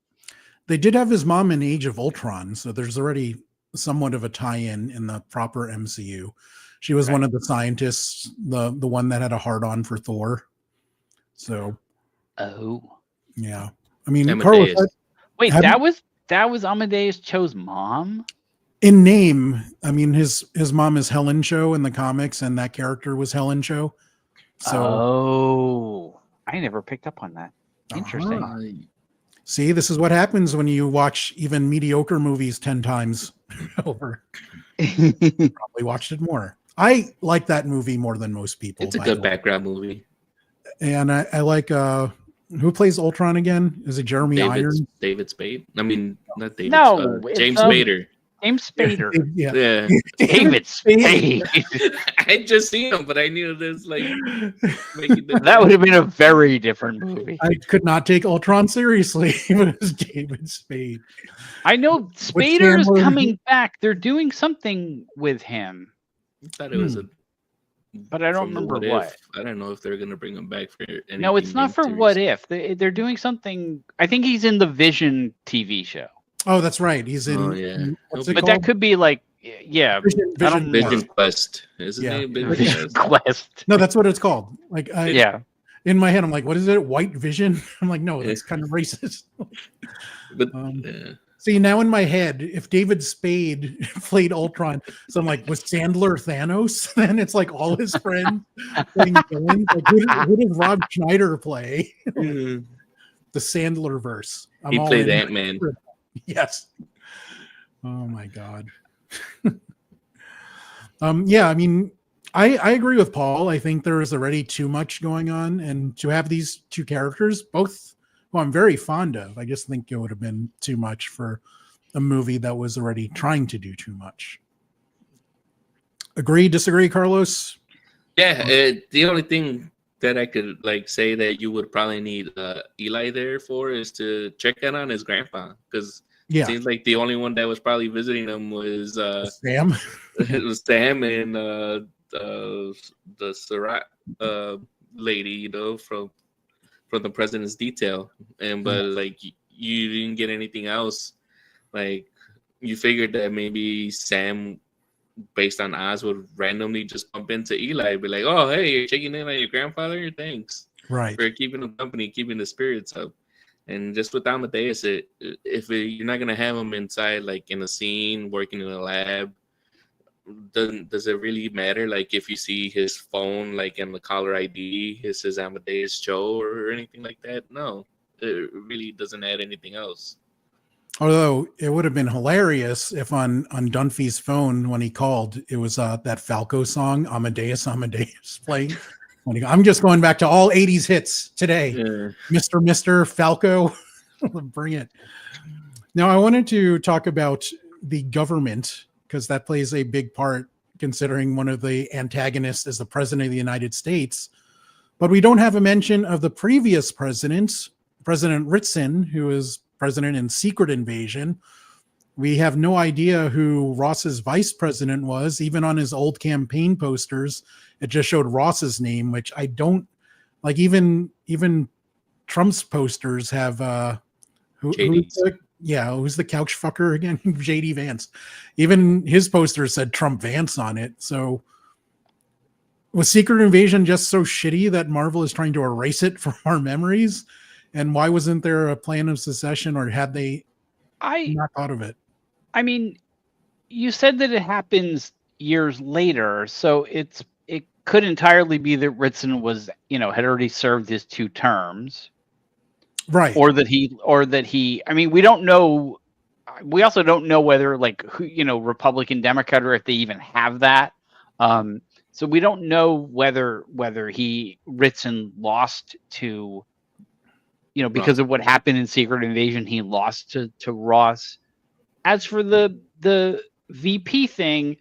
They did have his mom in Age of Ultron, so there's already somewhat of a tie-in in the proper MCU. She was one of the scientists, the one that had a hard-on for Thor. So, yeah. I mean, Carlos, wait, that was Amadeus Cho's mom? In name, I mean, his mom is Helen Cho in the comics, and that character was Helen Cho. So, I never picked up on that. Interesting. See, this is what happens when you watch even mediocre movies 10 times over. Probably watched it more. I like that movie more than most people. It's a good background movie. And I like who plays Ultron again? Is it Jeremy Irons? David Spade? I mean, not David. No, James Spader. James Spader. Yeah. Yeah. David Spade. I just seen him, but I knew this like making the That would have been a very different movie. I could not take Ultron seriously. It was David Spade. I know With Spader is Sandler. coming back. They're doing something with him, I thought it was a. but I don't from the remember What what. If. I don't know if they're gonna bring him back for anything. No, it's not for miniseries. What If. They're doing something. I think he's in the Vision TV show. Oh, that's right. He's in. Oh, yeah. What's it But called? that could be like, yeah, Vision, I don't Vision- Vision Quest. Isn't Yeah. it? Vision Vision Quest? Quest. No, that's what it's called. Like, Yeah. in my head, I'm like, what is it? White Vision? I'm like, no, that's kind of racist. But Um, See, now in my head, if David Spade played Ultron, so I'm like, was Sandler Thanos? Then it's like all his friends playing villains. Like, who did Rob Schneider play? yeah. The Sandler verse. I'm He all played in. Ant-Man. Yes. Oh my god. Yeah, I mean, I agree with Paul. I think there is already too much going on, and to have these two characters, both who I'm very fond of, I just think it would have been too much for a movie that was already trying to do too much. Agree, disagree, Carlos? Yeah, the only thing that I could like say that you would probably need Eli there for is to check in on his grandpa, because Yeah. it seems like the only one that was probably visiting him was Sam? it was Sam and the Surratt lady, you know, from the president's detail. And but like you didn't get anything else. Like you figured that maybe Sam, based on Oz, would randomly just bump into Eli and be like, oh, hey, you're checking in on your grandfather? Thanks Right. for keeping him company, keeping the spirits up. And just with Amadeus, you're not going to have him inside, like in a scene, working in a lab, does it really matter? Like if you see his phone, like in the caller ID, it says Amadeus Cho or anything like that? No, it really doesn't add anything else. Although it would have been hilarious if on Dunphy's phone when he called, it was that Falco song, Amadeus playing. When he, I'm just going back to all 80s hits today. Yeah. Mr. Falco. Bring it. Now, I wanted to talk about the government, because that plays a big part, considering one of the antagonists is the president of the United States. But we don't have a mention of the previous president, President Ritson, who is president in Secret Invasion. We have no idea who Ross's vice president was. Even on his old campaign posters, it just showed Ross's name, which I don't like. Even Trump's posters have who's the couch fucker again? JD Vance. Even his poster said Trump Vance on it. So was Secret Invasion just so shitty that Marvel is trying to erase it from our memories? And why wasn't there a plan of secession, or had they not thought of it? I mean, you said that it happens years later, so it could entirely be that Ritson was, had already served his 2 terms. Right. Or that he, I mean, we don't know. We also don't know whether Republican, Democrat, or if they even have that. So we don't know whether Ritson lost to, because of what happened in Secret Invasion, he lost to Ross. As for the VP thing,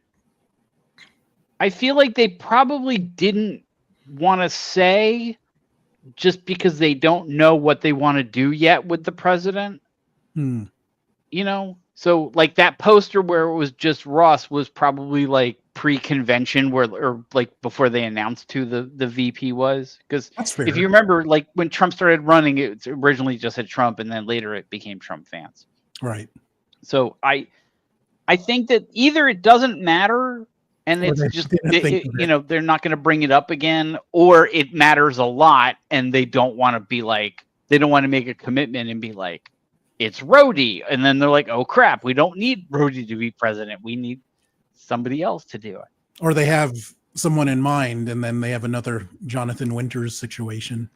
I feel like they probably didn't want to say, just because they don't know what they want to do yet with the president. So like that poster where it was just Ross was probably like pre-convention or like before they announced who the VP was. Because if you remember, like when Trump started running, it originally just had Trump, and then later it became Trump Vance. Right. So I think that either it doesn't matter, and it's just they're not going to bring it up again, or it matters a lot and they don't want to be like, they don't want to make a commitment and be like, it's Rhodey, and then they're like, oh crap, we don't need Rhodey to be president, we need somebody else to do it. Or they have someone in mind and then they have another Jonathan Winters situation.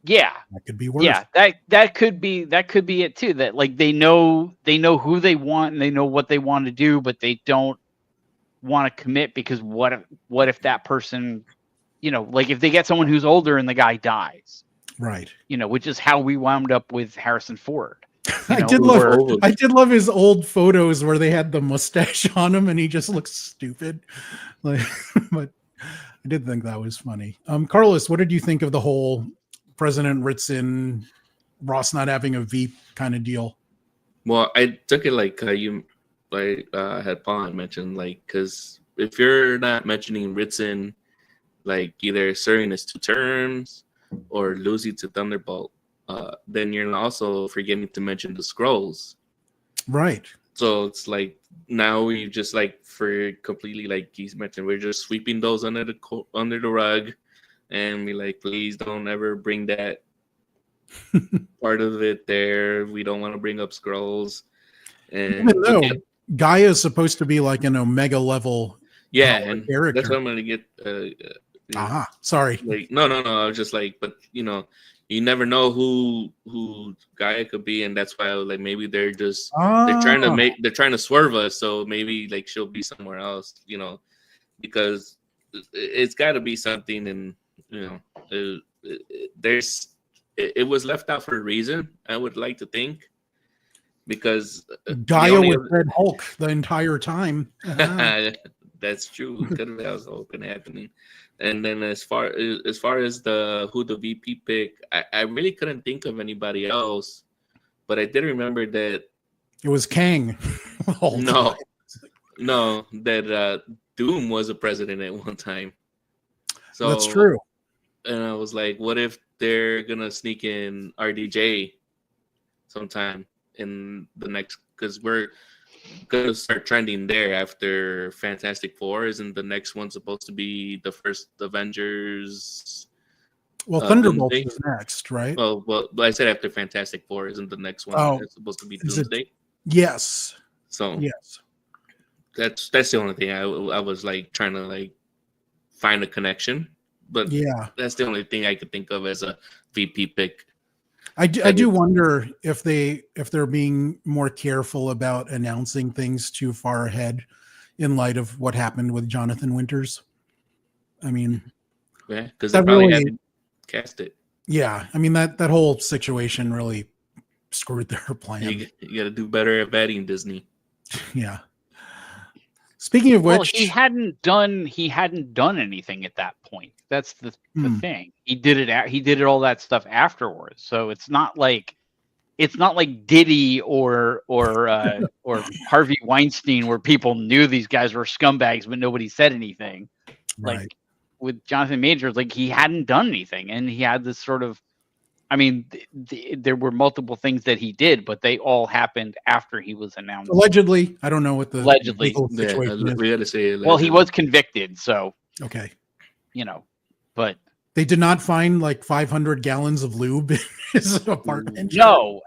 Yeah, that could be worse. Yeah, that could be it too. That like they know who they want and they know what they want to do, but they don't want to commit because what if that person, like if they get someone who's older and the guy dies, right? Which is how we wound up with Harrison Ford. You I know, did we love. were- I did love his old photos where they had the mustache on him and he just looks stupid. Like, but I did think that was funny. Carlos, what did you think of the whole President Ritson, Ross not having a V kind of deal? Well, I took it like you, like had Paul mentioned, like because if you're not mentioning Ritson, like either serving his 2 terms or losing to Thunderbolt, then you're also forgetting to mention the scrolls. Right. So it's like now we just like for completely like he's mentioned, we're just sweeping those under the rug, and we like please don't ever bring that part of it there. We don't want to bring up scrolls. And Even though Gaia is supposed to be like an Omega level and character. that's what I'm gonna get. Sorry. Like no. I was just like, but you never know who Gaia could be, and that's why I was like, maybe they're just they're trying to swerve us, so maybe like she'll be somewhere else, because it's got to be something, and it was left out for a reason. I would like to think, because Gaia was Red Hulk the entire time. That's true. Could have also been happening. And then as far as who the VP pick, I really couldn't think of anybody else, but I did remember that it was Kang. No, that Doom was a president at one time. So that's true. And I was like, what if they're gonna sneak in RDJ sometime in the next? Because we're gonna start trending there after Fantastic Four. Isn't the next one supposed to be the first Avengers? Well, Thunderbolt is next, right? Well, I said after Fantastic Four. Isn't the next one supposed to be Doomsday? Yes. So yes, that's the only thing I was like trying to like find a connection, but yeah, that's the only thing I could think of as a VP pick. I do wonder if they're being more careful about announcing things too far ahead in light of what happened with Jonathan Winters. I mean, yeah, because they probably had to cast it. Yeah, I mean that whole situation really screwed their plan. You got to do better at batting, Disney. Yeah. Speaking of which, he hadn't done anything at that point. That's the thing. He did it all that stuff afterwards. So it's not like Diddy or Harvey Weinstein, where people knew these guys were scumbags but nobody said anything. Right. Like with Jonathan Majors, like he hadn't done anything, and he had this sort of, I mean, there were multiple things that he did, but they all happened after he was announced. Allegedly, I don't know what the legal situation is. We got to say allegedly. Well, he was convicted, so okay. But they did not find like 500 gallons of lube in his apartment. No,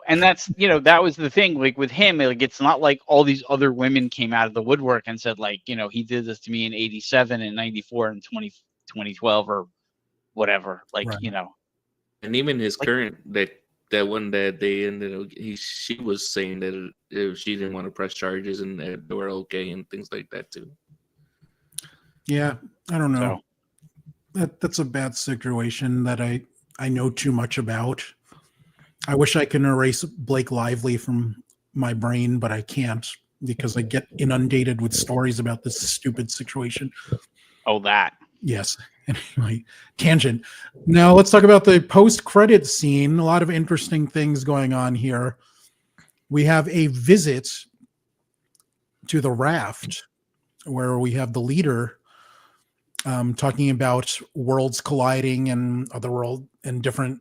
and that's that was the thing. Like with him, like it's not like all these other women came out of the woodwork and said like he did this to me in '87 and '94 and 2012 or whatever. Like right. And even his current that one that they ended up, she was saying that she didn't want to press charges and that they were okay and things like that too. Yeah, I don't know. That's a bad situation that I know too much about. I wish I could erase Blake Lively from my brain, but I can't because I get inundated with stories about this stupid situation. Oh, that. Yes. Anyway, tangent. Now let's talk about the post-credit scene. A lot of interesting things going on here. We have a visit to the raft where we have the leader talking about worlds colliding and different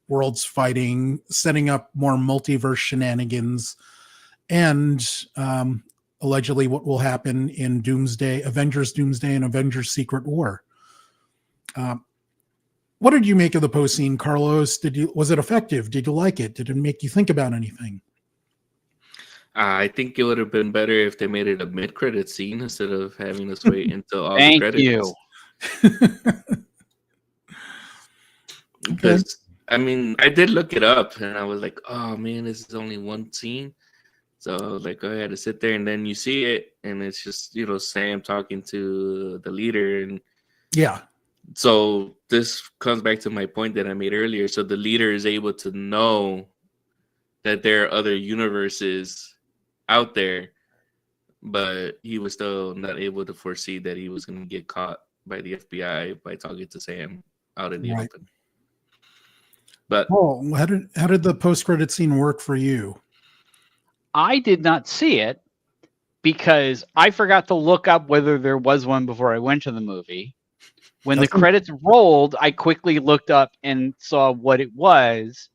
worlds fighting, setting up more multiverse shenanigans, and allegedly what will happen in Avengers Doomsday and Avengers Secret War. What did you make of the post scene, Carlos? Was it effective? Did you like it? Did it make you think about anything? I think it would have been better if they made it a mid-credit scene instead of having us wait until all the credits. Thank you. Because I mean, I did look it up, and I was like, "Oh man, this is only one scene." So I was like, I had to sit there, and then you see it, and it's just Sam talking to the leader, and yeah. So this comes back to my point that I made earlier. So the leader is able to know that there are other universes out there, but he was still not able to foresee that he was going to get caught by the FBI by talking to Sam out in the Right. open. But Oh, how did the post-credit scene work for you? I did not see it because I forgot to look up whether there was one before I went to the movie. When the credits rolled, I quickly looked up and saw what it was,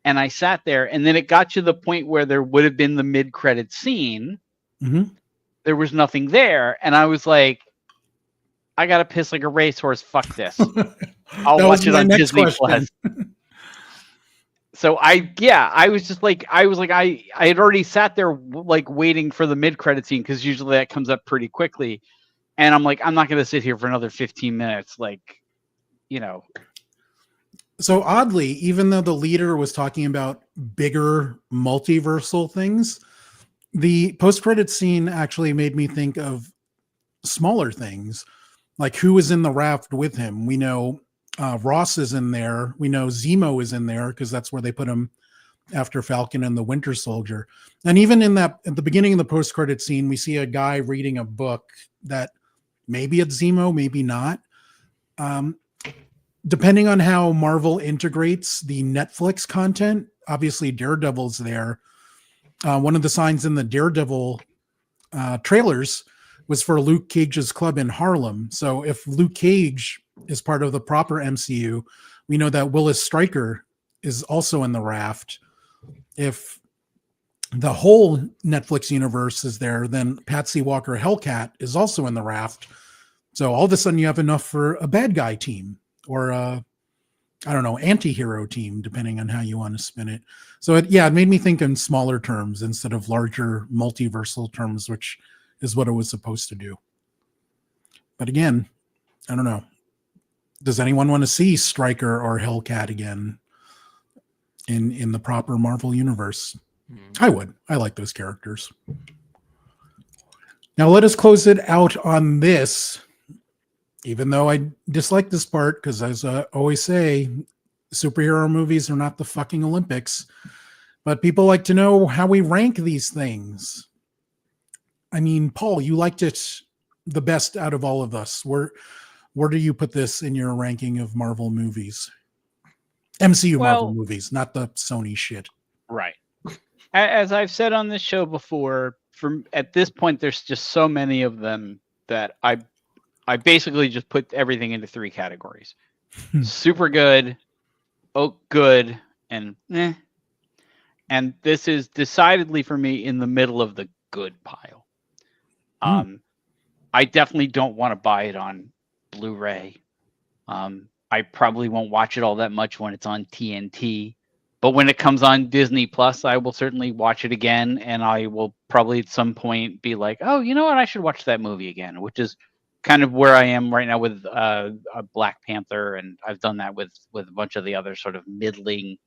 and I sat there, and then it got to the point where there would have been the mid-credit scene. Mm-hmm. There was nothing there, and I was like, I gotta piss like a racehorse. Fuck this. I'll watch it on Disney Plus. So I had already sat there like waiting for the mid-credit scene because usually that comes up pretty quickly. And I'm like, I'm not going to sit here for another 15 minutes. Like, you know. So oddly, even though the leader was talking about bigger multiversal things, the post-credit scene actually made me think of smaller things, like who was in the raft with him. We know Ross is in there. We know Zemo is in there because that's where they put him after Falcon and the Winter Soldier. And even in that, at the beginning of the post-credit scene, we see a guy reading a book that maybe it's Zemo, maybe not. Depending on how Marvel integrates the Netflix content, obviously Daredevil's there. One of the signs in the Daredevil trailers was for Luke Cage's club in Harlem. So if Luke Cage is part of the proper MCU, we know that Willis Stryker is also in the raft. If the whole Netflix universe is there, then Patsy Walker Hellcat is also in the raft. So all of a sudden you have enough for a bad guy team or a, I don't know, anti-hero team, depending on how you want to spin it. So it made me think in smaller terms instead of larger multiversal terms, which is what it was supposed to do. But again, I don't know. Does anyone want to see Stryker or Hellcat again in the proper Marvel universe? I would. I like those characters. Now let us close it out on this, even though I dislike this part, because as I always say, superhero movies are not the fucking Olympics, but people like to know how we rank these things. I mean, Paul, you liked it the best out of all of us. Where do you put this in your ranking of Marvel movies? MCU Marvel movies, not the Sony shit. Right. As I've said on this show before, at this point, there's just so many of them that I basically just put everything into three categories. Super good, good, and eh. And this is decidedly for me in the middle of the good pile. I definitely don't want to buy it on Blu-ray. I probably won't watch it all that much when it's on TNT. But when it comes on Disney Plus, I will certainly watch it again, and I will probably at some point be like, oh, you know what? I should watch that movie again, which is kind of where I am right now with Black Panther, and I've done that with a bunch of the other sort of middling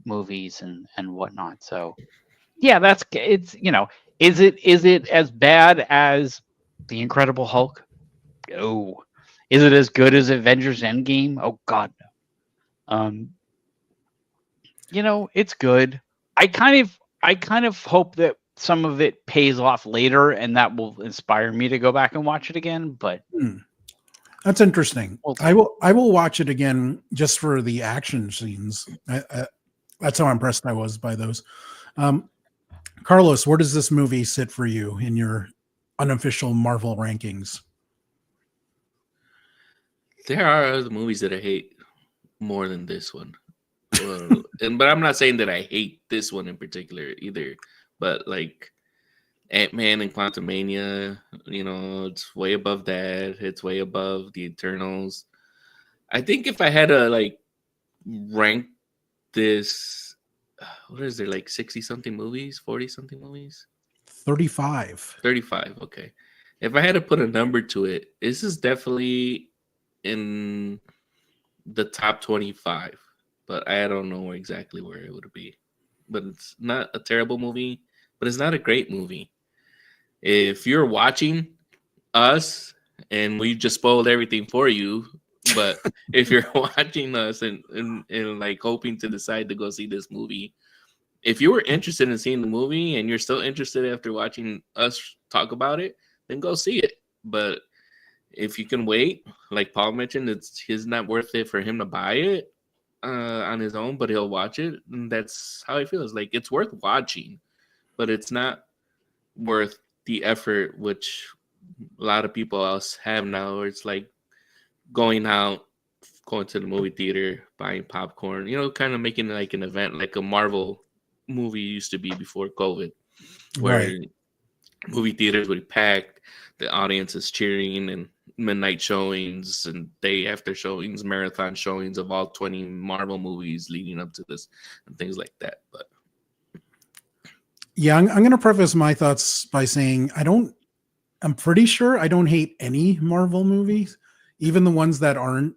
movies and whatnot. So, yeah, it's is it as bad as The Incredible Hulk? No. Is it as good as Avengers Endgame? Oh God, no. It's good. I kind of hope that some of it pays off later, and that will inspire me to go back and watch it again. But that's interesting. I will watch it again just for the action scenes. That's how impressed I was by those. Carlos, where does this movie sit for you in your unofficial Marvel rankings? There are other movies that I hate more than this one. But I'm not saying that I hate this one in particular either. But like Ant-Man and Quantumania, it's way above that. It's way above the Eternals. I think if I had to rank this, what is there, 60-something movies, 40-something movies? 35. 35, okay. If I had to put a number to it, this is definitely in the top 25. But I don't know exactly where it would be. But it's not a terrible movie, but it's not a great movie. If you're watching us and we just spoiled everything for you, but if you're watching us and hoping to decide to go see this movie, if you were interested in seeing the movie and you're still interested after watching us talk about it, then go see it. But if you can wait, like Paul mentioned, it's not worth it for him to buy it on his own, but he'll watch it, and that's how he feels. Like, it's worth watching, but it's not worth the effort, which a lot of people else have now, where it's like going out, going to the movie theater, buying popcorn, kind of making it like an event, like a Marvel movie used to be before COVID, where movie theaters would be packed, the audience is cheering, and midnight showings and day after showings, marathon showings of all 20 Marvel movies leading up to this and things like that. But yeah, I'm going to preface my thoughts by saying I'm pretty sure I don't hate any Marvel movies, even the ones that aren't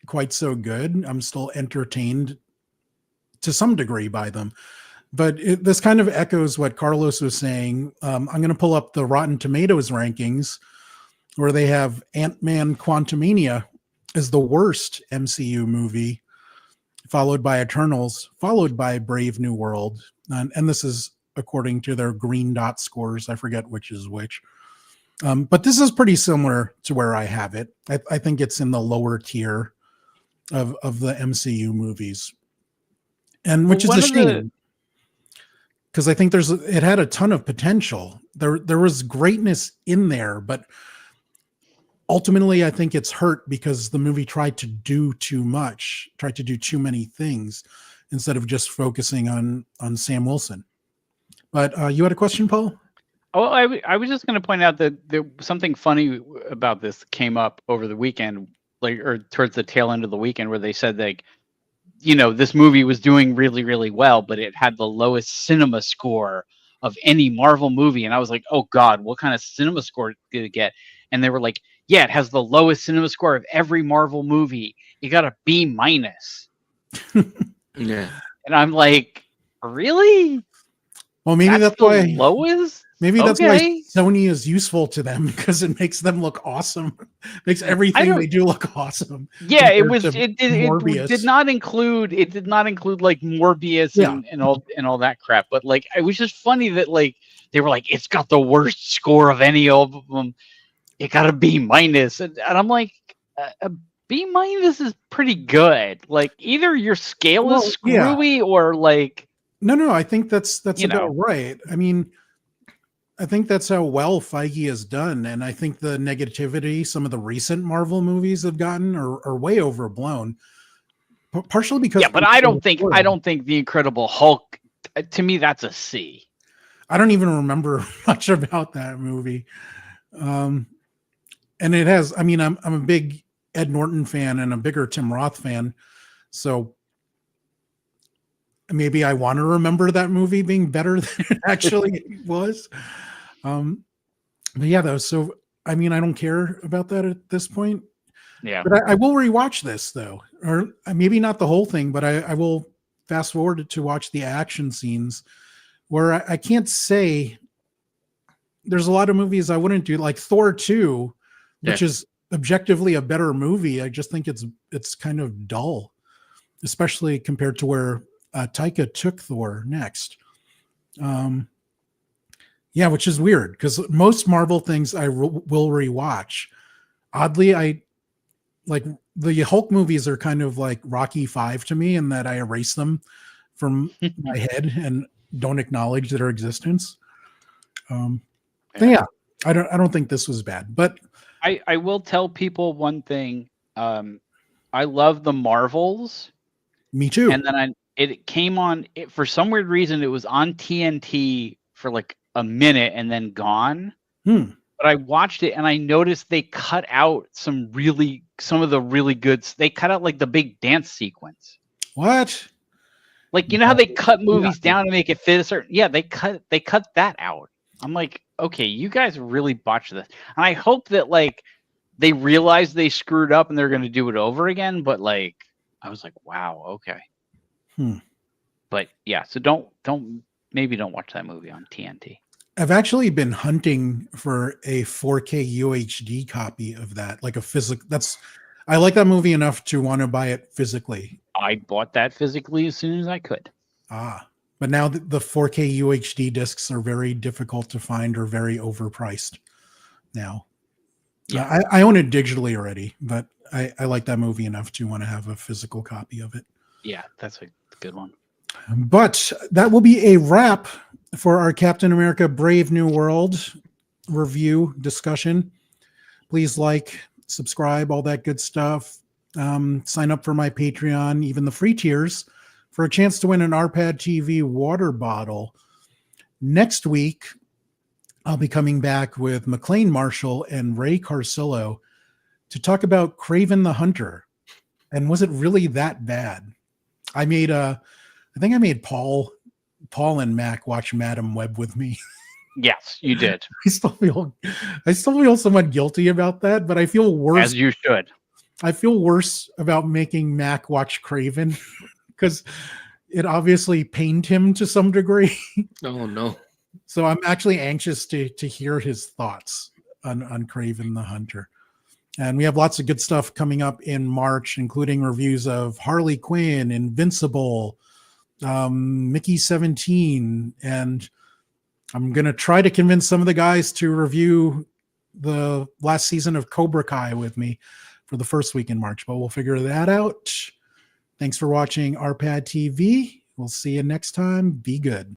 quite so good. I'm still entertained to some degree by them. But this kind of echoes what Carlos was saying. I'm going to pull up the Rotten Tomatoes rankings, where they have Ant-Man Quantumania as the worst MCU movie, followed by Eternals, followed by Brave New World. And this is according to their green dot scores. I forget which is which. But this is pretty similar to where I have it. I think it's in the lower tier of the MCU movies. And which is a shame. Because I think it had a ton of potential. There was greatness in there, but ultimately I think it's hurt because the movie tried to do too much, tried to do too many things instead of just focusing on Sam Wilson. But you had a question, Paul? Oh, I was just going to point out that there something funny about this came up over the weekend, or towards the tail end of the weekend, where they said this movie was doing really, really well, but it had the lowest cinema score of any Marvel movie. And I was like, oh God, what kind of cinema score did it get? And they were like, yeah, it has the lowest cinema score of every Marvel movie. It got a B-. yeah. And I'm like, really? Well, maybe that's the why lowest. Maybe that's why Sony is useful to them, because it makes them look awesome. Makes everything they do look awesome. Yeah, it did not include like Morbius and all that crap. But like, it was just funny that like they were like, it's got the worst score of any of them. It got a B-. And I'm like, a B- is pretty good. Like, either your scale is screwy or like. No, I think that's about right. I mean, I think that's how well Feige has done, and I think the negativity some of the recent Marvel movies have gotten are way overblown. Partially because but I don't think the Incredible Hulk, to me, that's a C. I don't even remember much about that movie, and it has. I mean, I'm a big Ed Norton fan and a bigger Tim Roth fan, so maybe I want to remember that movie being better than it actually was. But yeah, though. So, I mean, I don't care about that at this point. Yeah. But I will rewatch this, though. Or maybe not the whole thing, but I will fast forward to watch the action scenes where I can't say there's a lot of movies I wouldn't do, like Thor 2, which is objectively a better movie. I just think it's kind of dull, especially compared to where Taika took Thor next. Yeah, which is weird because most Marvel things I will rewatch. Oddly, I like the Hulk movies are kind of like Rocky 5 to me, in that I erase them from my head and don't acknowledge their existence. Yeah, I don't think this was bad, but I will tell people one thing. I love the Marvels. Me too. And then it came on for some weird reason. It was on TNT for like a minute and then gone. But I watched it and I noticed they cut out some of the really good. They cut out like the big dance sequence. What? Like, you know how they cut movies down to make it fit a certain. Yeah, they cut that out. I'm like, okay, you guys really botched this. And I hope that like they realize they screwed up and they're going to do it over again. But like, I was like, wow, okay. But yeah, so don't watch that movie on TNT. I've actually been hunting for a 4K UHD copy of that, like a physical. I like that movie enough to want to buy it physically. I bought that physically as soon as I could. But But now the 4K UHD discs are very difficult to find or very overpriced now. Yeah. I own it digitally already, but I like that movie enough to want to have a physical copy of it. Yeah, that's a good one. But that will be a wrap for our Captain America Brave New World review discussion. Please like, subscribe, all that good stuff. Sign up for my Patreon, even the free tiers, for a chance to win an RPadTV water bottle. Next week, I'll be coming back with McLean Marshall and Ray Carcillo to talk about Kraven the Hunter. And was it really that bad? I think I made Paul and Mac watch Madam Web with me. Yes, you did. I still feel somewhat guilty about that, but I feel worse. As you should. I feel worse about making Mac watch Kraven because it obviously pained him to some degree. Oh no. So I'm actually anxious to hear his thoughts on Kraven the Hunter. And we have lots of good stuff coming up in March, including reviews of Harley Quinn, Invincible, Mickey 17, and I'm going to try to convince some of the guys to review the last season of Cobra Kai with me for the first week in March, but we'll figure that out. Thanks for watching RPadTV. We'll see you next time. Be good.